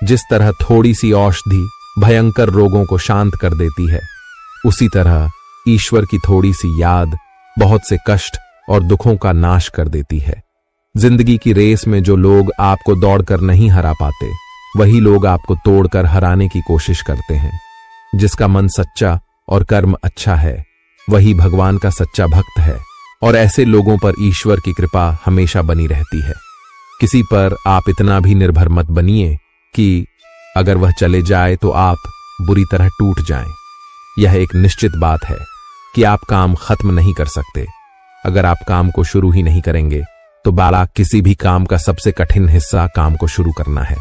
जिस तरह थोड़ी सी औषधि भयंकर रोगों को शांत कर देती है, उसी तरह ईश्वर की थोड़ी सी याद बहुत से कष्ट और दुखों का नाश कर देती है। जिंदगी की रेस में जो लोग आपको दौड़कर नहीं हरा पाते, वही लोग आपको तोड़कर हराने की कोशिश करते हैं। जिसका मन सच्चा और कर्म अच्छा है, वही भगवान का सच्चा भक्त है, और ऐसे लोगों पर ईश्वर की कृपा हमेशा बनी रहती है। किसी पर आप इतना भी निर्भर मत बनिए कि अगर वह चले जाए तो आप बुरी तरह टूट जाएं। यह एक निश्चित बात है कि आप काम खत्म नहीं कर सकते। अगर आप काम को शुरू ही नहीं करेंगे तो बाला किसी भी काम का सबसे कठिन हिस्सा काम को शुरू करना है।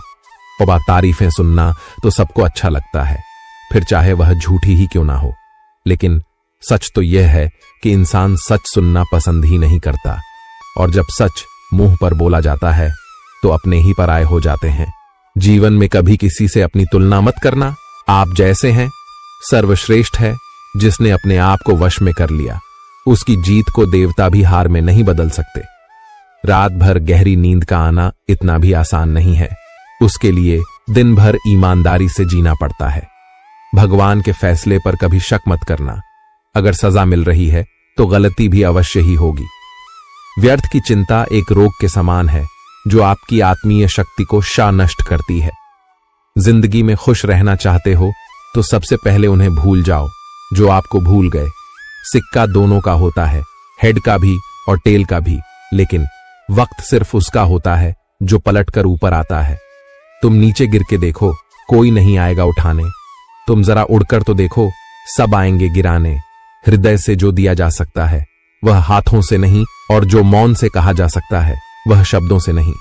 और तारीफें सुनना तो सबको अच्छा लगता है, फिर चाहे वह झूठी ही क्यों ना हो। लेकिन सच तो यह है कि इंसान सच सुनना पसंद ही नहीं करता, और जब सच मुंह पर बोला जाता है तो अपने ही पराये हो जाते हैं। जीवन में कभी किसी से अपनी तुलना मत करना। आप जैसे हैं सर्वश्रेष्ठ है। जिसने अपने आप को वश में कर लिया, उसकी जीत को देवता भी हार में नहीं बदल सकते। रात भर गहरी नींद का आना इतना भी आसान नहीं है, उसके लिए दिन भर ईमानदारी से जीना पड़ता है। भगवान के फैसले पर कभी शक मत करना। अगर सजा मिल रही है तो गलती भी अवश्य ही होगी। व्यर्थ की चिंता एक रोग के समान है जो आपकी आत्मीय शक्ति को नष्ट करती है। जिंदगी में खुश रहना चाहते हो तो सबसे पहले उन्हें भूल जाओ जो आपको भूल गए। सिक्का दोनों का होता है, हेड का भी और टेल का भी, लेकिन वक्त सिर्फ उसका होता है जो पलटकर ऊपर आता है। तुम नीचे गिर के देखो, कोई नहीं आएगा उठाने। तुम जरा उड़कर तो देखो, सब आएंगे गिराने। हृदय से जो दिया जा सकता है वह हाथों से नहीं, और जो मौन से कहा जा सकता है वह शब्दों से नहीं।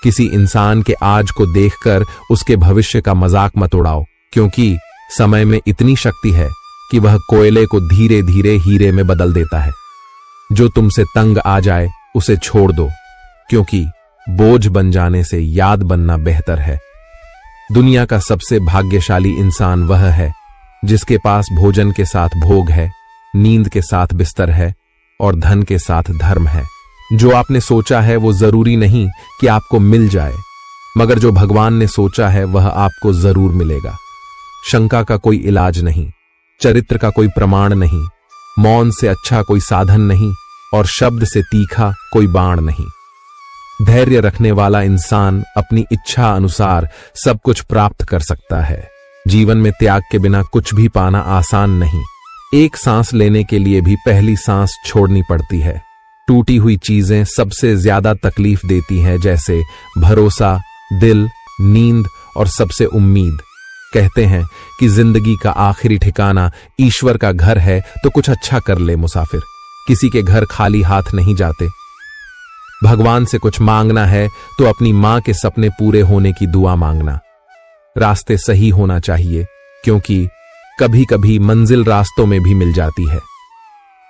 किसी इंसान के आज को देखकर उसके भविष्य का मजाक मत उड़ाओ, क्योंकि समय में इतनी शक्ति है कि वह कोयले को धीरे धीरे हीरे में बदल देता है। जो तुमसे तंग आ जाए उसे छोड़ दो, क्योंकि बोझ बन जाने से याद बनना बेहतर है। दुनिया का सबसे भाग्यशाली इंसान वह है जिसके पास भोजन के साथ भोग है, नींद के साथ बिस्तर है और धन के साथ धर्म है। जो आपने सोचा है वो जरूरी नहीं कि आपको मिल जाए, मगर जो भगवान ने सोचा है वह आपको जरूर मिलेगा। शंका का कोई इलाज नहीं, चरित्र का कोई प्रमाण नहीं, मौन से अच्छा कोई साधन नहीं और शब्द से तीखा कोई बाण नहीं। धैर्य रखने वाला इंसान अपनी इच्छा अनुसार सब कुछ प्राप्त कर सकता है। जीवन में त्याग के बिना कुछ भी पाना आसान नहीं। एक सांस लेने के लिए भी पहली सांस छोड़नी पड़ती है। टूटी हुई चीजें सबसे ज्यादा तकलीफ देती हैं, जैसे भरोसा, दिल, नींद और सबसे उम्मीद। कहते हैं कि जिंदगी का आखिरी ठिकाना ईश्वर का घर है, तो कुछ अच्छा कर ले मुसाफिर। किसी के घर खाली हाथ नहीं जाते। भगवान से कुछ मांगना है तो अपनी मां के सपने पूरे होने की दुआ मांगना। रास्ते सही होना चाहिए, क्योंकि कभी कभी मंजिल रास्तों में भी मिल जाती है।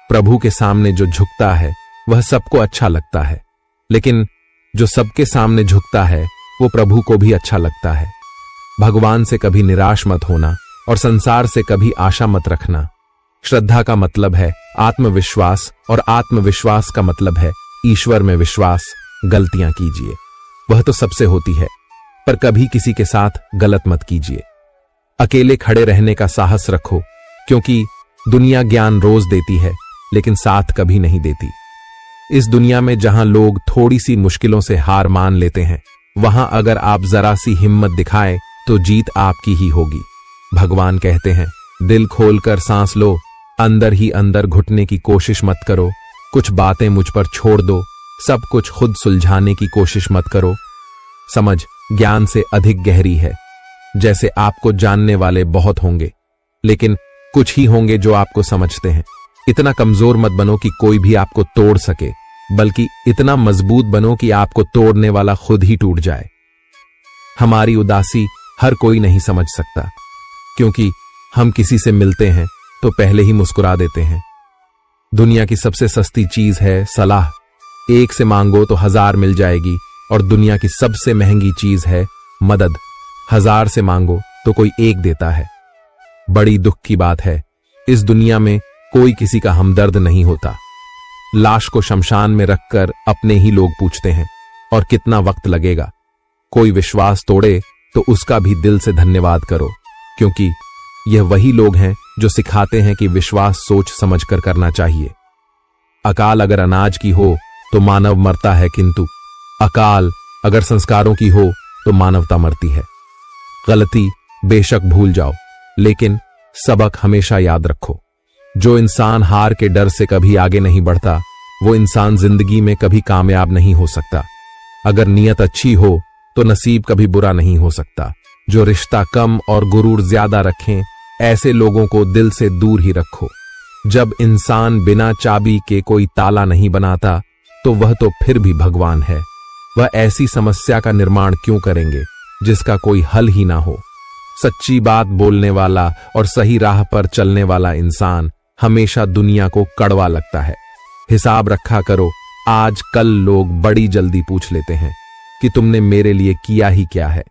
प्रभु के सामने जो झुकता है वह सबको अच्छा लगता है, लेकिन जो सबके सामने झुकता है वो प्रभु को भी अच्छा लगता है। भगवान से कभी निराश मत होना और संसार से कभी आशा मत रखना। श्रद्धा का मतलब है आत्मविश्वास और आत्मविश्वास का मतलब है ईश्वर में विश्वास। गलतियां कीजिए, वह तो सबसे होती है, पर कभी किसी के साथ गलत मत कीजिए। अकेले खड़े रहने का साहस रखो, क्योंकि दुनिया ज्ञान रोज देती है लेकिन साथ कभी नहीं देती। इस दुनिया में जहां लोग थोड़ी सी मुश्किलों से हार मान लेते हैं, वहां अगर आप जरा सी हिम्मत दिखाएं तो जीत आपकी ही होगी। भगवान कहते हैं, दिल खोलकर सांस लो, अंदर ही अंदर घुटने की कोशिश मत करो। कुछ बातें मुझ पर छोड़ दो, सब कुछ खुद सुलझाने की कोशिश मत करो। समझ ज्ञान से अधिक गहरी है। जैसे आपको जानने वाले बहुत होंगे, लेकिन कुछ ही होंगे जो आपको समझते हैं। इतना कमजोर मत बनो कि कोई भी आपको तोड़ सके, बल्कि इतना मजबूत बनो कि आपको तोड़ने वाला खुद ही टूट जाए। हमारी उदासी हर कोई नहीं समझ सकता, क्योंकि हम किसी से मिलते हैं तो पहले ही मुस्कुरा देते हैं। दुनिया की सबसे सस्ती चीज है सलाह। एक से मांगो तो 1000 मिल जाएगी, और दुनिया की सबसे महंगी चीज है मदद। 1000 से मांगो तो कोई एक देता है। बड़ी दुख की बात है, इस दुनिया में कोई किसी का हमदर्द नहीं होता। लाश को शमशान में रखकर अपने ही लोग पूछते हैं, और कितना वक्त लगेगा। कोई विश्वास तोड़े तो उसका भी दिल से धन्यवाद करो, क्योंकि यह वही लोग हैं जो सिखाते हैं कि विश्वास सोच समझकर करना चाहिए। अकाल अगर अनाज की हो तो मानव मरता है, किंतु अकाल अगर संस्कारों की हो तो मानवता मरती है। गलती बेशक भूल जाओ, लेकिन सबक हमेशा याद रखो। जो इंसान हार के डर से कभी आगे नहीं बढ़ता, वो इंसान जिंदगी में कभी कामयाब नहीं हो सकता। अगर नीयत अच्छी हो तो नसीब कभी बुरा नहीं हो सकता। जो रिश्ता कम और गुरूर ज्यादा रखें, ऐसे लोगों को दिल से दूर ही रखो। जब इंसान बिना चाबी के कोई ताला नहीं बनाता, तो वह तो फिर भी भगवान है। वह ऐसी समस्या का निर्माण क्यों करेंगे जिसका कोई हल ही ना हो। सच्ची बात बोलने वाला और सही राह पर चलने वाला इंसान हमेशा दुनिया को कड़वा लगता है। हिसाब रखा करो, आज कल लोग बड़ी जल्दी पूछ लेते हैं कि तुमने मेरे लिए किया ही क्या है।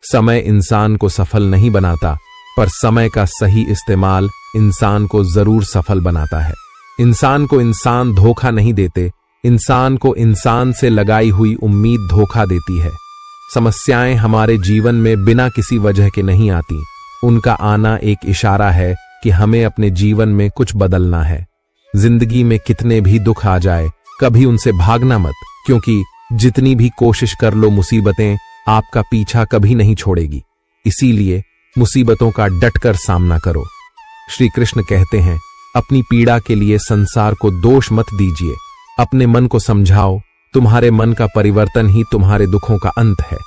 समय इंसान को सफल नहीं बनाता, पर समय का सही इस्तेमाल इंसान को जरूर सफल बनाता है। इंसान को इंसान धोखा नहीं देते, इंसान को इंसान से लगाई हुई उम्मीद धोखा देती है। समस्याएं हमारे जीवन में बिना किसी वजह के नहीं आती, उनका आना एक इशारा है कि हमें अपने जीवन में कुछ बदलना है। जिंदगी में कितने भी दुख आ जाए, कभी उनसे भागना मत, क्योंकि जितनी भी कोशिश कर लो मुसीबतें आपका पीछा कभी नहीं छोड़ेगी। इसीलिए मुसीबतों का डटकर सामना करो। श्री कृष्ण कहते हैं, अपनी पीड़ा के लिए संसार को दोष मत दीजिए, अपने मन को समझाओ, तुम्हारे मन का परिवर्तन ही तुम्हारे दुखों का अंत है।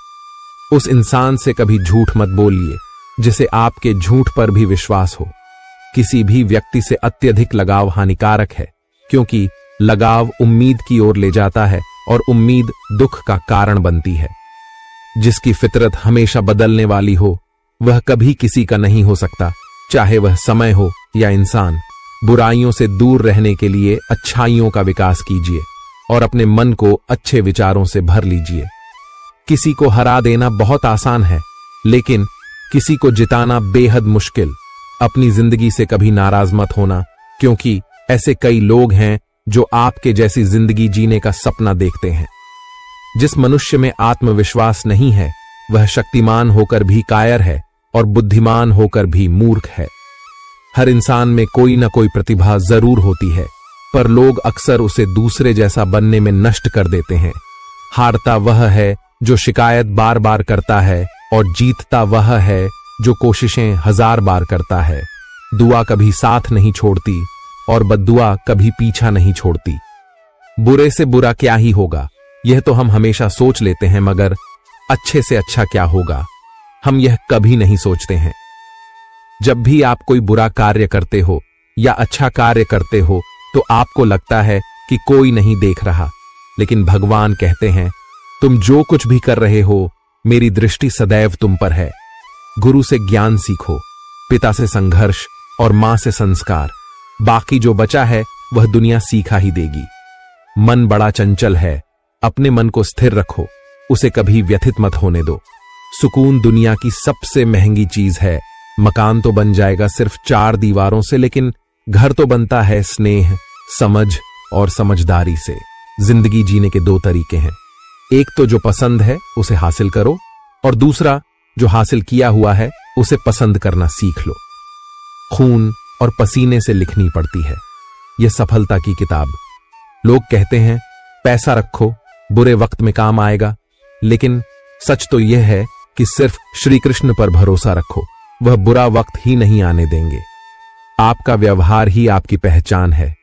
उस इंसान से कभी झूठ मत बोलिए जिसे आपके झूठ पर भी विश्वास हो। किसी भी व्यक्ति से अत्यधिक लगाव हानिकारक है, क्योंकि लगाव उम्मीद की ओर ले जाता है और उम्मीद दुख का कारण बनती है। जिसकी फितरत हमेशा बदलने वाली हो वह कभी किसी का नहीं हो सकता, चाहे वह समय हो या इंसान। बुराइयों से दूर रहने के लिए अच्छाइयों का विकास कीजिए और अपने मन को अच्छे विचारों से भर लीजिए। किसी को हरा देना बहुत आसान है, लेकिन किसी को जिताना बेहद मुश्किल। अपनी जिंदगी से कभी नाराज मत होना, क्योंकि ऐसे कई लोग हैं जो आपके जैसी जिंदगी जीने का सपना देखते हैं। जिस मनुष्य में आत्मविश्वास नहीं है वह शक्तिमान होकर भी कायर है और बुद्धिमान होकर भी मूर्ख है। हर इंसान में कोई ना कोई प्रतिभा जरूर होती है, पर लोग अक्सर उसे दूसरे जैसा बनने में नष्ट कर देते हैं। हारता वह है जो शिकायत बार बार करता है और जीतता वह है जो कोशिशें 1000 बार करता है। दुआ कभी साथ नहीं छोड़ती और बद्दुआ कभी पीछा नहीं छोड़ती। बुरे से बुरा क्या ही होगा यह तो हम हमेशा सोच लेते हैं, मगर अच्छे से अच्छा क्या होगा हम यह कभी नहीं सोचते हैं। जब भी आप कोई बुरा कार्य करते हो या अच्छा कार्य करते हो तो आपको लगता है कि कोई नहीं देख रहा, लेकिन भगवान कहते हैं, तुम जो कुछ भी कर रहे हो मेरी दृष्टि सदैव तुम पर है। गुरु से ज्ञान सीखो, पिता से संघर्ष और मां से संस्कार। बाकी जो बचा है वह दुनिया सीखा ही देगी। मन बड़ा चंचल है, अपने मन को स्थिर रखो, उसे कभी व्यथित मत होने दो। सुकून दुनिया की सबसे महंगी चीज है। मकान तो बन जाएगा सिर्फ 4 दीवारों से, लेकिन घर तो बनता है स्नेह, समझ और समझदारी से। जिंदगी जीने के 2 तरीके हैं, एक तो जो पसंद है उसे हासिल करो, और दूसरा जो हासिल किया हुआ है उसे पसंद करना सीख लो। खून और पसीने से लिखनी पड़ती है यह सफलता की किताब। लोग कहते हैं पैसा रखो, बुरे वक्त में काम आएगा, लेकिन सच तो यह है कि सिर्फ श्री कृष्ण पर भरोसा रखो, वह बुरा वक्त ही नहीं आने देंगे। आपका व्यवहार ही आपकी पहचान है,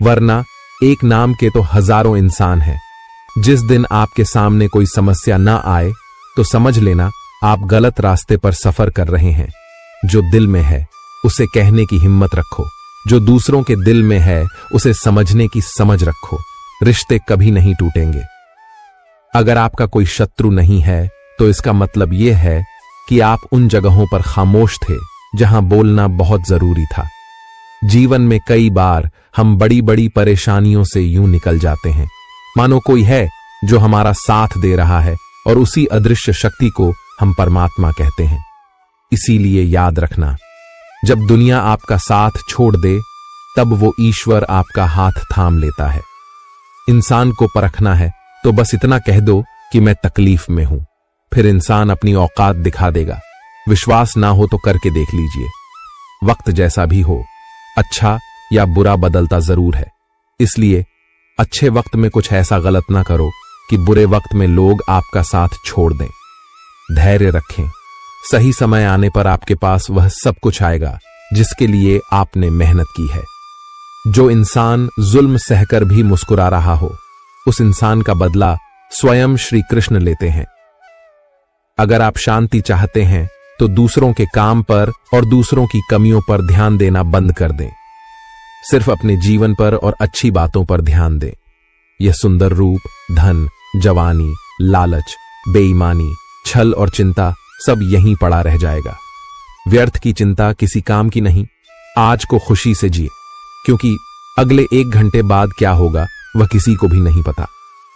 वरना एक नाम के तो हजारों इंसान हैं। जिस दिन आपके सामने कोई समस्या ना आए तो समझ लेना आप गलत रास्ते पर सफर कर रहे हैं। जो दिल में है उसे कहने की हिम्मत रखो, जो दूसरों के दिल में है उसे समझने की समझ रखो। रिश्ते कभी नहीं टूटेंगे। अगर आपका कोई शत्रु नहीं है तो इसका मतलब यह है कि आप उन जगहों पर खामोश थे जहां बोलना बहुत जरूरी था। जीवन में कई बार हम बड़ी बड़ी परेशानियों से यूं निकल जाते हैं मानो कोई है जो हमारा साथ दे रहा है, और उसी अदृश्य शक्ति को हम परमात्मा कहते हैं। इसीलिए याद रखना, जब दुनिया आपका साथ छोड़ दे तब वो ईश्वर आपका हाथ थाम लेता है। इंसान को परखना है तो बस इतना कह दो कि मैं तकलीफ में हूं, फिर इंसान अपनी औकात दिखा देगा। विश्वास ना हो तो करके देख लीजिए। वक्त जैसा भी हो, अच्छा या बुरा बदलता जरूर है, इसलिए अच्छे वक्त में कुछ ऐसा गलत ना करो कि बुरे वक्त में लोग आपका साथ छोड़ दें। धैर्य रखें, सही समय आने पर आपके पास वह सब कुछ आएगा जिसके लिए आपने मेहनत की है। जो इंसान जुल्म सहकर भी मुस्कुरा रहा हो, उस इंसान का बदला स्वयं श्री कृष्ण लेते हैं। अगर आप शांति चाहते हैं तो दूसरों के काम पर और दूसरों की कमियों पर ध्यान देना बंद कर दें। सिर्फ अपने जीवन पर और अच्छी बातों पर ध्यान दें। यह सुंदर रूप, धन, जवानी, लालच, बेईमानी, छल और चिंता सब यहीं पड़ा रह जाएगा। व्यर्थ की चिंता किसी काम की नहीं। आज को खुशी से जिए, क्योंकि अगले 1 घंटे बाद क्या होगा वह किसी को भी नहीं पता।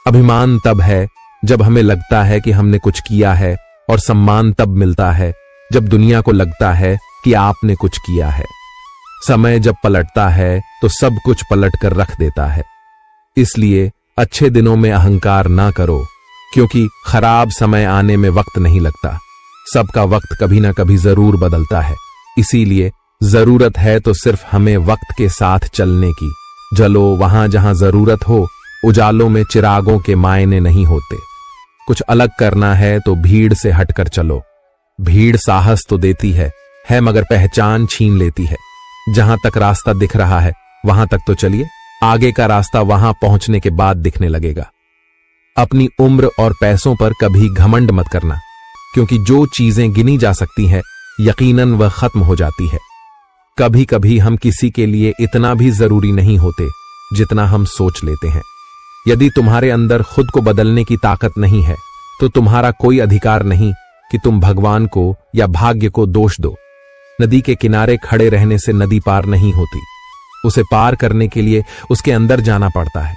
अभिमान तब है जब हमें लगता है कि हमने कुछ किया है, और सम्मान तब मिलता है जब दुनिया को लगता है कि आपने कुछ किया है। समय जब पलटता है तो सब कुछ पलट कर रख देता है। इसलिए अच्छे दिनों में अहंकार ना करो, क्योंकि खराब समय आने में वक्त नहीं लगता। सबका वक्त कभी ना कभी जरूर बदलता है। इसीलिए जरूरत है तो सिर्फ हमें वक्त के साथ चलने की। चलो वहां जहां जरूरत हो, उजालों में चिरागों के मायने नहीं होते। कुछ अलग करना है तो भीड़ से हटकर चलो। भीड़ साहस तो देती है मगर पहचान छीन लेती है। जहां तक रास्ता दिख रहा है वहां तक तो चलिए, आगे का रास्ता वहां पहुंचने के बाद दिखने लगेगा। अपनी उम्र और पैसों पर कभी घमंड मत करना, क्योंकि जो चीजें गिनी जा सकती हैं यकीनन वह खत्म हो जाती है। कभी कभी हम किसी के लिए इतना भी जरूरी नहीं होते जितना हम सोच लेते हैं। यदि तुम्हारे अंदर खुद को बदलने की ताकत नहीं है तो तुम्हारा कोई अधिकार नहीं कि तुम भगवान को या भाग्य को दोष दो। नदी के किनारे खड़े रहने से नदी पार नहीं होती, उसे पार करने के लिए उसके अंदर जाना पड़ता है।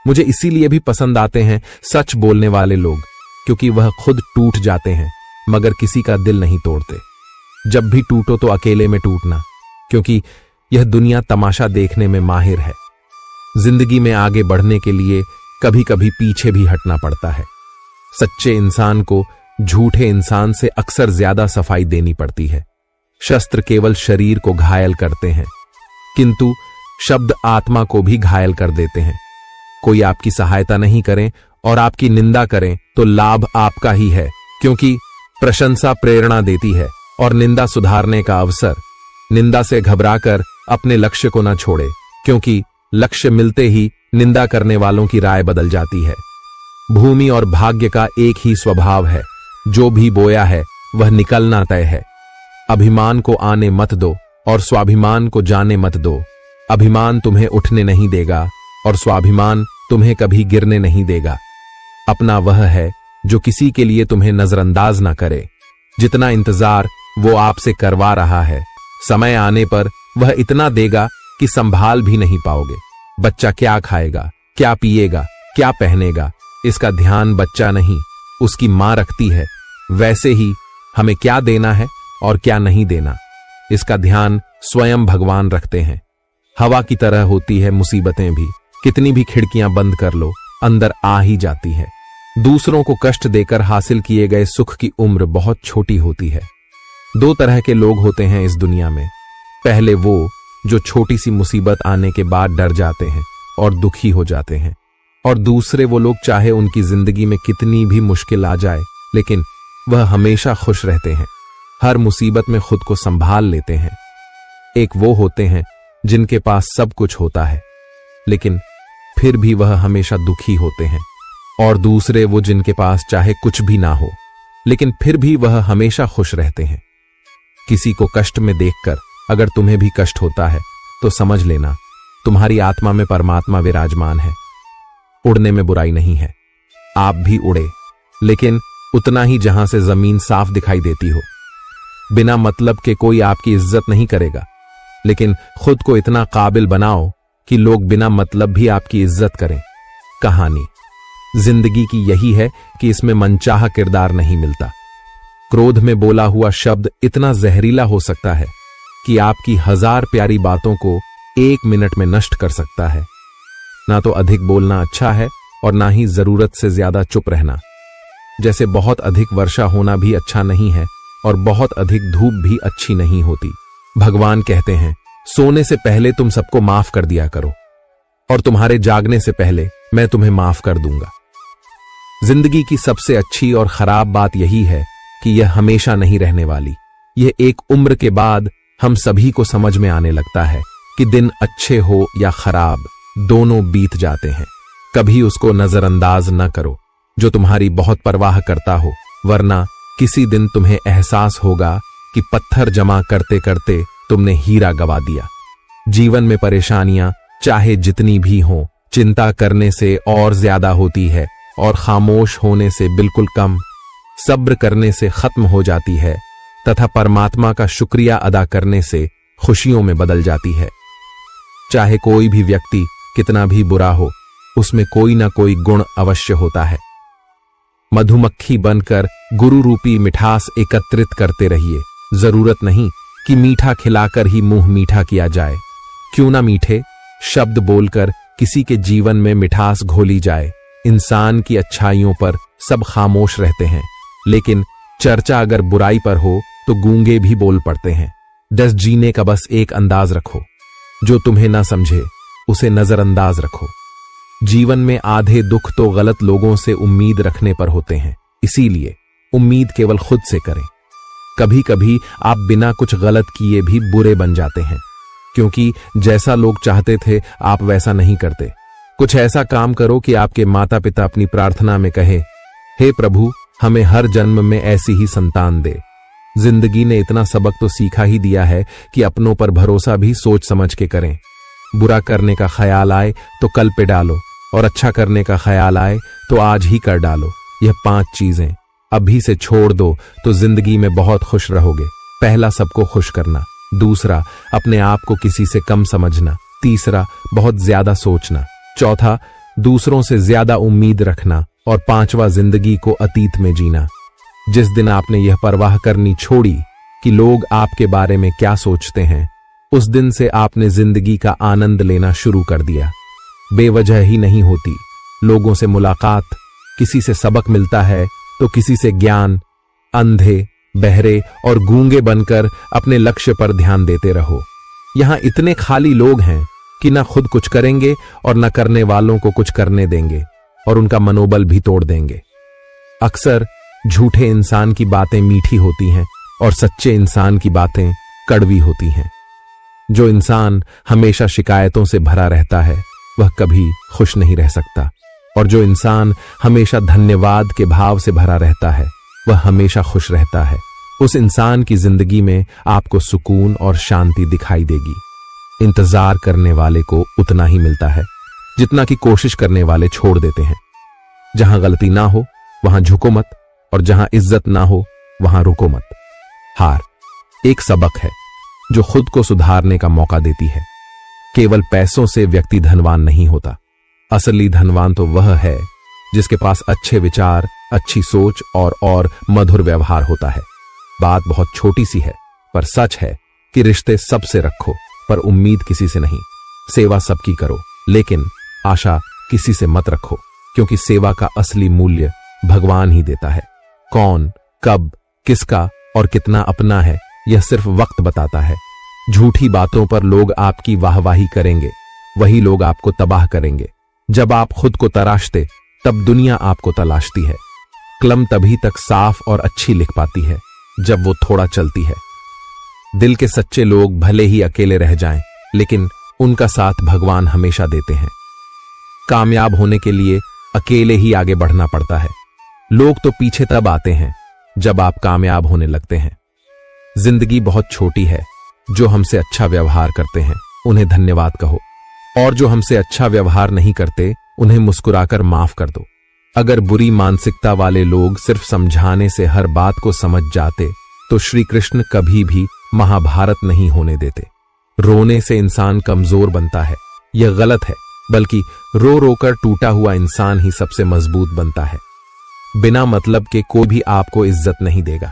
मुझे इसीलिए भी पसंद आते हैं सच बोलने वाले लोग, क्योंकि वह खुद टूट जाते हैं मगर किसी का दिल नहीं तोड़ते। जब भी टूटो तो अकेले में टूटना, क्योंकि यह दुनिया तमाशा देखने में माहिर है। जिंदगी में आगे बढ़ने के लिए कभी कभी पीछे भी हटना पड़ता है। सच्चे इंसान को झूठे इंसान से अक्सर ज्यादा सफाई देनी पड़ती है। शस्त्र केवल शरीर को घायल करते हैं, किंतु शब्द आत्मा को भी घायल कर देते हैं। कोई आपकी सहायता नहीं करे और आपकी निंदा करें तो लाभ आपका ही है, क्योंकि प्रशंसा प्रेरणा देती है और निंदा सुधारने का अवसर। निंदा से घबराकर अपने लक्ष्य को न छोड़े, क्योंकि लक्ष्य मिलते ही निंदा करने वालों की राय बदल जाती है। भूमि और भाग्य का एक ही स्वभाव है, जो भी बोया है वह निकलना तय है। अभिमान को आने मत दो और स्वाभिमान को जाने मत दो। अभिमान तुम्हें उठने नहीं देगा और स्वाभिमान तुम्हें कभी गिरने नहीं देगा। अपना वह है जो किसी के लिए तुम्हें नजरअंदाज ना करे। जितना इंतजार वो आपसे करवा रहा है, समय आने पर वह इतना देगा कि संभाल भी नहीं पाओगे। बच्चा क्या खाएगा, क्या पिएगा, क्या पहनेगा, इसका ध्यान बच्चा नहीं उसकी मां रखती है। वैसे ही हमें क्या देना है और क्या नहीं देना, इसका ध्यान स्वयं भगवान रखते हैं। हवा की तरह होती है मुसीबतें भी, कितनी भी खिड़कियां बंद कर लो अंदर आ ही जाती है। दूसरों को कष्ट देकर हासिल किए गए सुख की उम्र बहुत छोटी होती है। दो तरह के लोग होते हैं इस दुनिया में। पहले वो जो छोटी सी मुसीबत आने के बाद डर जाते हैं और दुखी हो जाते हैं, और दूसरे वो लोग चाहे उनकी जिंदगी में कितनी भी मुश्किल आ जाए लेकिन वह हमेशा खुश रहते हैं, हर मुसीबत में खुद को संभाल लेते हैं। एक वो होते हैं जिनके पास सब कुछ होता है लेकिन फिर भी वह हमेशा दुखी होते हैं, और दूसरे वो जिनके पास चाहे कुछ भी ना हो लेकिन फिर भी वह हमेशा खुश रहते हैं। किसी को कष्ट में देखकर अगर तुम्हें भी कष्ट होता है तो समझ लेना तुम्हारी आत्मा में परमात्मा विराजमान है। उड़ने में बुराई नहीं है, आप भी उड़े, लेकिन उतना ही जहां से जमीन साफ दिखाई देती हो। बिना मतलब के कोई आपकी इज्जत नहीं करेगा, लेकिन खुद को इतना काबिल बनाओ कि लोग बिना मतलब भी आपकी इज्जत करें। कहानी जिंदगी की यही है कि इसमें मनचाहा किरदार नहीं मिलता। क्रोध में बोला हुआ शब्द इतना जहरीला हो सकता है कि आपकी 1000 प्यारी बातों को 1 मिनट में नष्ट कर सकता है। ना तो अधिक बोलना अच्छा है और ना ही जरूरत से ज्यादा चुप रहना। जैसे बहुत अधिक वर्षा होना भी अच्छा नहीं है और बहुत अधिक धूप भी अच्छी नहीं होती। भगवान कहते हैं सोने से पहले तुम सबको माफ कर दिया करो और तुम्हारे जागने से पहले मैं तुम्हें माफ कर दूंगा। जिंदगी की सबसे अच्छी और खराब बात यही है कि यह हमेशा नहीं रहने वाली। यह एक उम्र के बाद हम सभी को समझ में आने लगता है कि दिन अच्छे हो या खराब दोनों बीत जाते हैं। कभी उसको नजरअंदाज न करो जो तुम्हारी बहुत परवाह करता हो, वरना किसी दिन तुम्हें एहसास होगा कि पत्थर जमा करते करते तुमने हीरा गवा दिया। जीवन में परेशानियां चाहे जितनी भी हों, चिंता करने से और ज्यादा होती है और खामोश होने से बिल्कुल कम। सब्र करने से खत्म हो जाती है तथा परमात्मा का शुक्रिया अदा करने से खुशियों में बदल जाती है। चाहे कोई भी व्यक्ति कितना भी बुरा हो, उसमें कोई ना कोई गुण अवश्य होता है। मधुमक्खी बनकर गुरु रूपी मिठास एकत्रित करते रहिए। जरूरत नहीं कि मीठा खिलाकर ही मुंह मीठा किया जाए। क्यों ना मीठे शब्द बोलकर किसी के जीवन में मिठास घोली जाए। इंसान की अच्छाइयों पर सब खामोश रहते हैं, लेकिन चर्चा अगर बुराई पर हो तो गूंगे भी बोल पड़ते हैं। दस जीने का बस एक अंदाज रखो, जो तुम्हें ना समझे उसे नजरअंदाज रखो। जीवन में आधे दुख तो गलत लोगों से उम्मीद रखने पर होते हैं, इसीलिए उम्मीद केवल खुद से करें। कभी कभी आप बिना कुछ गलत किए भी बुरे बन जाते हैं, क्योंकि जैसा लोग चाहते थे आप वैसा नहीं करते। कुछ ऐसा काम करो कि आपके माता पिता अपनी प्रार्थना में कहे, हे प्रभु, हमें हर जन्म में ऐसी ही संतान दे। जिंदगी ने इतना सबक तो सीखा ही दिया है कि अपनों पर भरोसा भी सोच समझ के करें। बुरा करने का ख्याल आए तो कल पे डालो, और अच्छा करने का ख्याल आए तो आज ही कर डालो। यह 5 चीजें अभी से छोड़ दो तो जिंदगी में बहुत खुश रहोगे। पहला, सबको खुश करना। दूसरा, अपने आप को किसी से कम समझना। तीसरा, बहुत ज्यादा सोचना। चौथा, दूसरों से ज्यादा उम्मीद रखना। और 5वां, जिंदगी को अतीत में जीना। जिस दिन आपने यह परवाह करनी छोड़ी कि लोग आपके बारे में क्या सोचते हैं, उस दिन से आपने जिंदगी का आनंद लेना शुरू कर दिया। बेवजह ही नहीं होती लोगों से मुलाकात, किसी से सबक मिलता है तो किसी से ज्ञान। अंधे, बहरे और गूंगे बनकर अपने लक्ष्य पर ध्यान देते रहो। यहां इतने खाली लोग हैं कि न खुद कुछ करेंगे और न करने वालों को कुछ करने देंगे, और उनका मनोबल भी तोड़ देंगे। अक्सर झूठे इंसान की बातें मीठी होती हैं और सच्चे इंसान की बातें कड़वी होती हैं। जो इंसान हमेशा शिकायतों से भरा रहता है वह कभी खुश नहीं रह सकता, और जो इंसान हमेशा धन्यवाद के भाव से भरा रहता है वह हमेशा खुश रहता है। उस इंसान की जिंदगी में आपको सुकून और शांति दिखाई देगी। इंतजार करने वाले को उतना ही मिलता है जितना कि कोशिश करने वाले छोड़ देते हैं। जहां गलती ना हो वहां झुको मत, और जहां इज्जत ना हो वहां रुको मत। हार एक सबक है जो खुद को सुधारने का मौका देती है। केवल पैसों से व्यक्ति धनवान नहीं होता। असली धनवान तो वह है जिसके पास अच्छे विचार, अच्छी सोच और मधुर व्यवहार होता है। बात बहुत छोटी सी है, पर सच है कि रिश्ते सबसे रखो, पर उम्मीद किसी से नहीं। सेवा सबकी करो, लेकिन आशा किसी से मत रखो, क्योंकि सेवा का असली मूल्य भगवान ही देता है। कौन, कब, किसका और कितना अपना है, यह सिर्फ वक्त बताता है। झूठी बातों पर लोग आपकी वाहवाही करेंगे, वही लोग आपको तबाह करेंगे। जब आप खुद को तराशते तब दुनिया आपको तलाशती है। कलम तभी तक साफ और अच्छी लिख पाती है जब वो थोड़ा चलती है। दिल के सच्चे लोग भले ही अकेले रह जाएं, लेकिन उनका साथ भगवान हमेशा देते हैं। कामयाब होने के लिए अकेले ही आगे बढ़ना पड़ता है। लोग तो पीछे तब आते हैं जब आप कामयाब होने लगते हैं। जिंदगी बहुत छोटी है। जो हमसे अच्छा व्यवहार करते हैं उन्हें धन्यवाद कहो, और जो हमसे अच्छा व्यवहार नहीं करते उन्हें मुस्कुराकर माफ कर दो। अगर बुरी मानसिकता वाले लोग सिर्फ समझाने से हर बात को समझ जाते तो श्री कृष्ण कभी भी महाभारत नहीं होने देते। रोने से इंसान कमजोर बनता है, यह गलत है, बल्कि रो रोकर टूटा हुआ इंसान ही सबसे मजबूत बनता है। बिना मतलब के कोई भी आपको इज्जत नहीं देगा,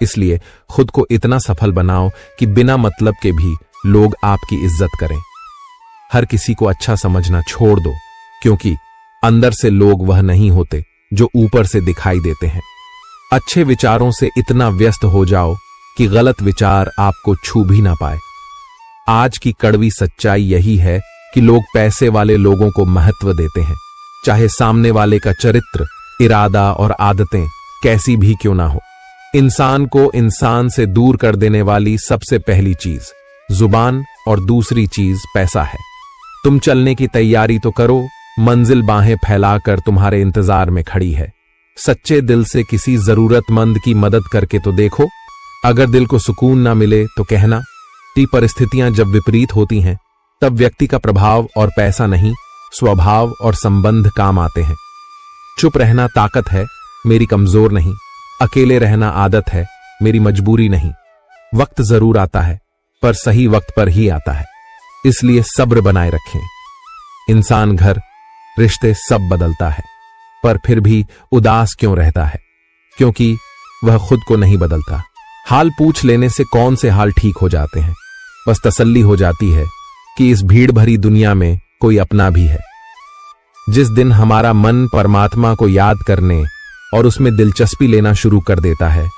इसलिए खुद को इतना सफल बनाओ कि बिना मतलब के भी लोग आपकी इज्जत करें। हर किसी को अच्छा समझना छोड़ दो, क्योंकि अंदर से लोग वह नहीं होते जो ऊपर से दिखाई देते हैं। अच्छे विचारों से इतना व्यस्त हो जाओ कि गलत विचार आपको छू भी ना पाए। आज की कड़वी सच्चाई यही है कि लोग पैसे वाले लोगों को महत्व देते हैं, चाहे सामने वाले का चरित्र, इरादा और आदतें कैसी भी क्यों ना हो। इंसान को इंसान से दूर कर देने वाली सबसे पहली चीज जुबान और दूसरी चीज पैसा है। तुम चलने की तैयारी तो करो, मंजिल बाहें फैलाकर तुम्हारे इंतजार में खड़ी है। सच्चे दिल से किसी जरूरतमंद की मदद करके तो देखो। अगर दिल को सुकून ना मिले तो कहना। परिस्थितियां जब विपरीत होती हैं तब व्यक्ति का प्रभाव और पैसा नहीं, स्वभाव और संबंध काम आते हैं। चुप रहना ताकत है, मेरी कमजोर नहीं। अकेले रहना आदत है, मेरी मजबूरी नहीं। वक्त जरूर आता है, पर सही वक्त पर ही आता है, इसलिए सब्र बनाए रखें। इंसान, घर, रिश्ते सब बदलता है, पर फिर भी उदास क्यों रहता है? क्योंकि वह खुद को नहीं बदलता। हाल पूछ लेने से कौन से हाल ठीक हो जाते हैं? बस तसल्ली हो जाती है कि इस भीड़ भरी दुनिया में कोई अपना भी है। जिस दिन हमारा मन परमात्मा को याद करने और उसमें दिलचस्पी लेना शुरू कर देता है,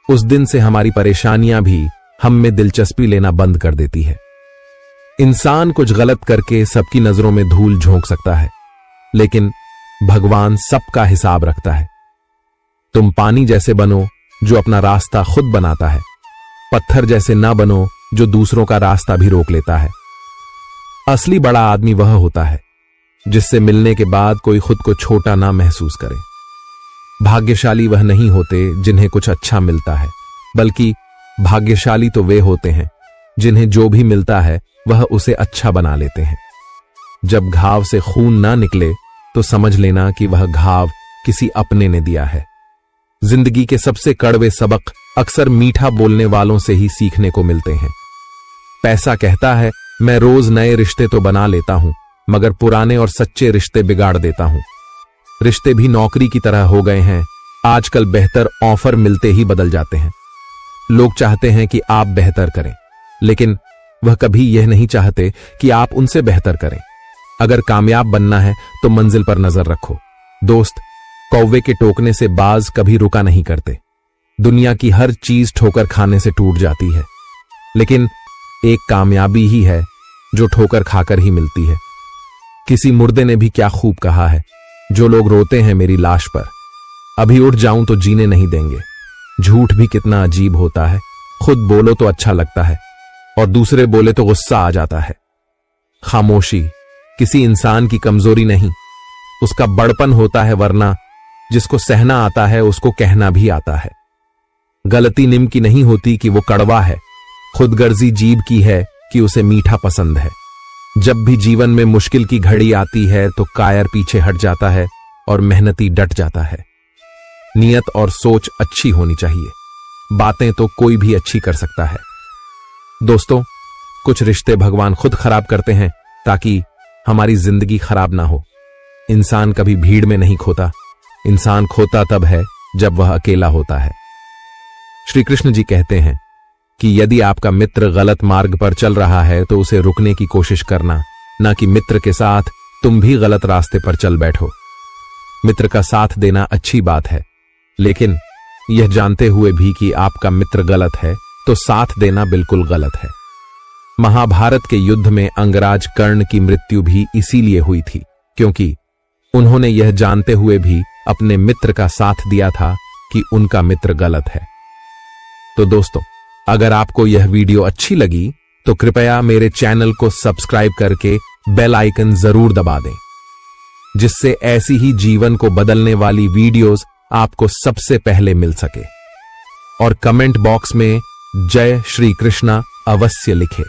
उस दिन से हमारी परेशानियां भी हम में दिलचस्पी लेना बंद कर देती है। इंसान कुछ गलत करके सबकी नजरों में धूल झोंक सकता है, लेकिन भगवान सबका हिसाब रखता है। तुम पानी जैसे बनो जो अपना रास्ता खुद बनाता है, पत्थर जैसे ना बनो जो दूसरों का रास्ता भी रोक लेता है। असली बड़ा आदमी वह होता है जिससे मिलने के बाद कोई खुद को छोटा ना महसूस करे। भाग्यशाली वह नहीं होते जिन्हें कुछ अच्छा मिलता है, बल्कि भाग्यशाली तो वे होते हैं जिन्हें जो भी मिलता है वह उसे अच्छा बना लेते हैं। जब घाव से खून ना निकले तो समझ लेना कि वह घाव किसी अपने ने दिया है। जिंदगी के सबसे कड़वे सबक अक्सर मीठा बोलने वालों से ही सीखने को मिलते हैं। पैसा कहता है, मैं रोज नए रिश्ते तो बना लेता हूं, मगर पुराने और सच्चे रिश्ते बिगाड़ देता हूं। रिश्ते भी नौकरी की तरह हो गए हैं, आजकल बेहतर ऑफर मिलते ही बदल जाते हैं। लोग चाहते हैं कि आप बेहतर करें, लेकिन वह कभी यह नहीं चाहते कि आप उनसे बेहतर करें। अगर कामयाब बनना है तो मंजिल पर नजर रखो। दोस्त, कौवे के टोकने से बाज कभी रुका नहीं करते। दुनिया की हर चीज ठोकर खाने से टूट जाती है, लेकिन एक कामयाबी ही है जो ठोकर खाकर ही मिलती है। किसी मुर्दे ने भी क्या खूब कहा है, जो लोग रोते हैं मेरी लाश पर, अभी उठ जाऊं तो जीने नहीं देंगे। झूठ भी कितना अजीब होता है, खुद बोलो तो अच्छा लगता है और दूसरे बोले तो गुस्सा आ जाता है। खामोशी किसी इंसान की कमजोरी नहीं, उसका बड़पन होता है, वरना जिसको सहना आता है उसको कहना भी आता है। गलती निम की नहीं होती कि वो कड़वा है, खुदगर्जी जीभ की है कि उसे मीठा पसंद है। जब भी जीवन में मुश्किल की घड़ी आती है तो कायर पीछे हट जाता है और मेहनती डट जाता है। नियत और सोच अच्छी होनी चाहिए, बातें तो कोई भी अच्छी कर सकता है। दोस्तों, कुछ रिश्ते भगवान खुद खराब करते हैं ताकि हमारी जिंदगी खराब ना हो। इंसान कभी भीड़ में नहीं खोता, इंसान खोता तब है जब वह अकेला होता है। श्री कृष्ण जी कहते हैं कि यदि आपका मित्र गलत मार्ग पर चल रहा है तो उसे रुकने की कोशिश करना, ना कि मित्र के साथ तुम भी गलत रास्ते पर चल बैठो। मित्र का साथ देना अच्छी बात है, लेकिन यह जानते हुए भी कि आपका मित्र गलत है तो साथ देना बिल्कुल गलत है। महाभारत के युद्ध में अंगराज कर्ण की मृत्यु भी इसीलिए हुई थी, क्योंकि उन्होंने यह जानते हुए भी अपने मित्र का साथ दिया था कि उनका मित्र गलत है। तो दोस्तों, अगर आपको यह वीडियो अच्छी लगी तो कृपया मेरे चैनल को सब्सक्राइब करके बेल आइकन जरूर दबा दें, जिससे ऐसी ही जीवन को बदलने वाली वीडियोस आपको सबसे पहले मिल सके। और कमेंट बॉक्स में जय श्री कृष्णा अवश्य लिखें।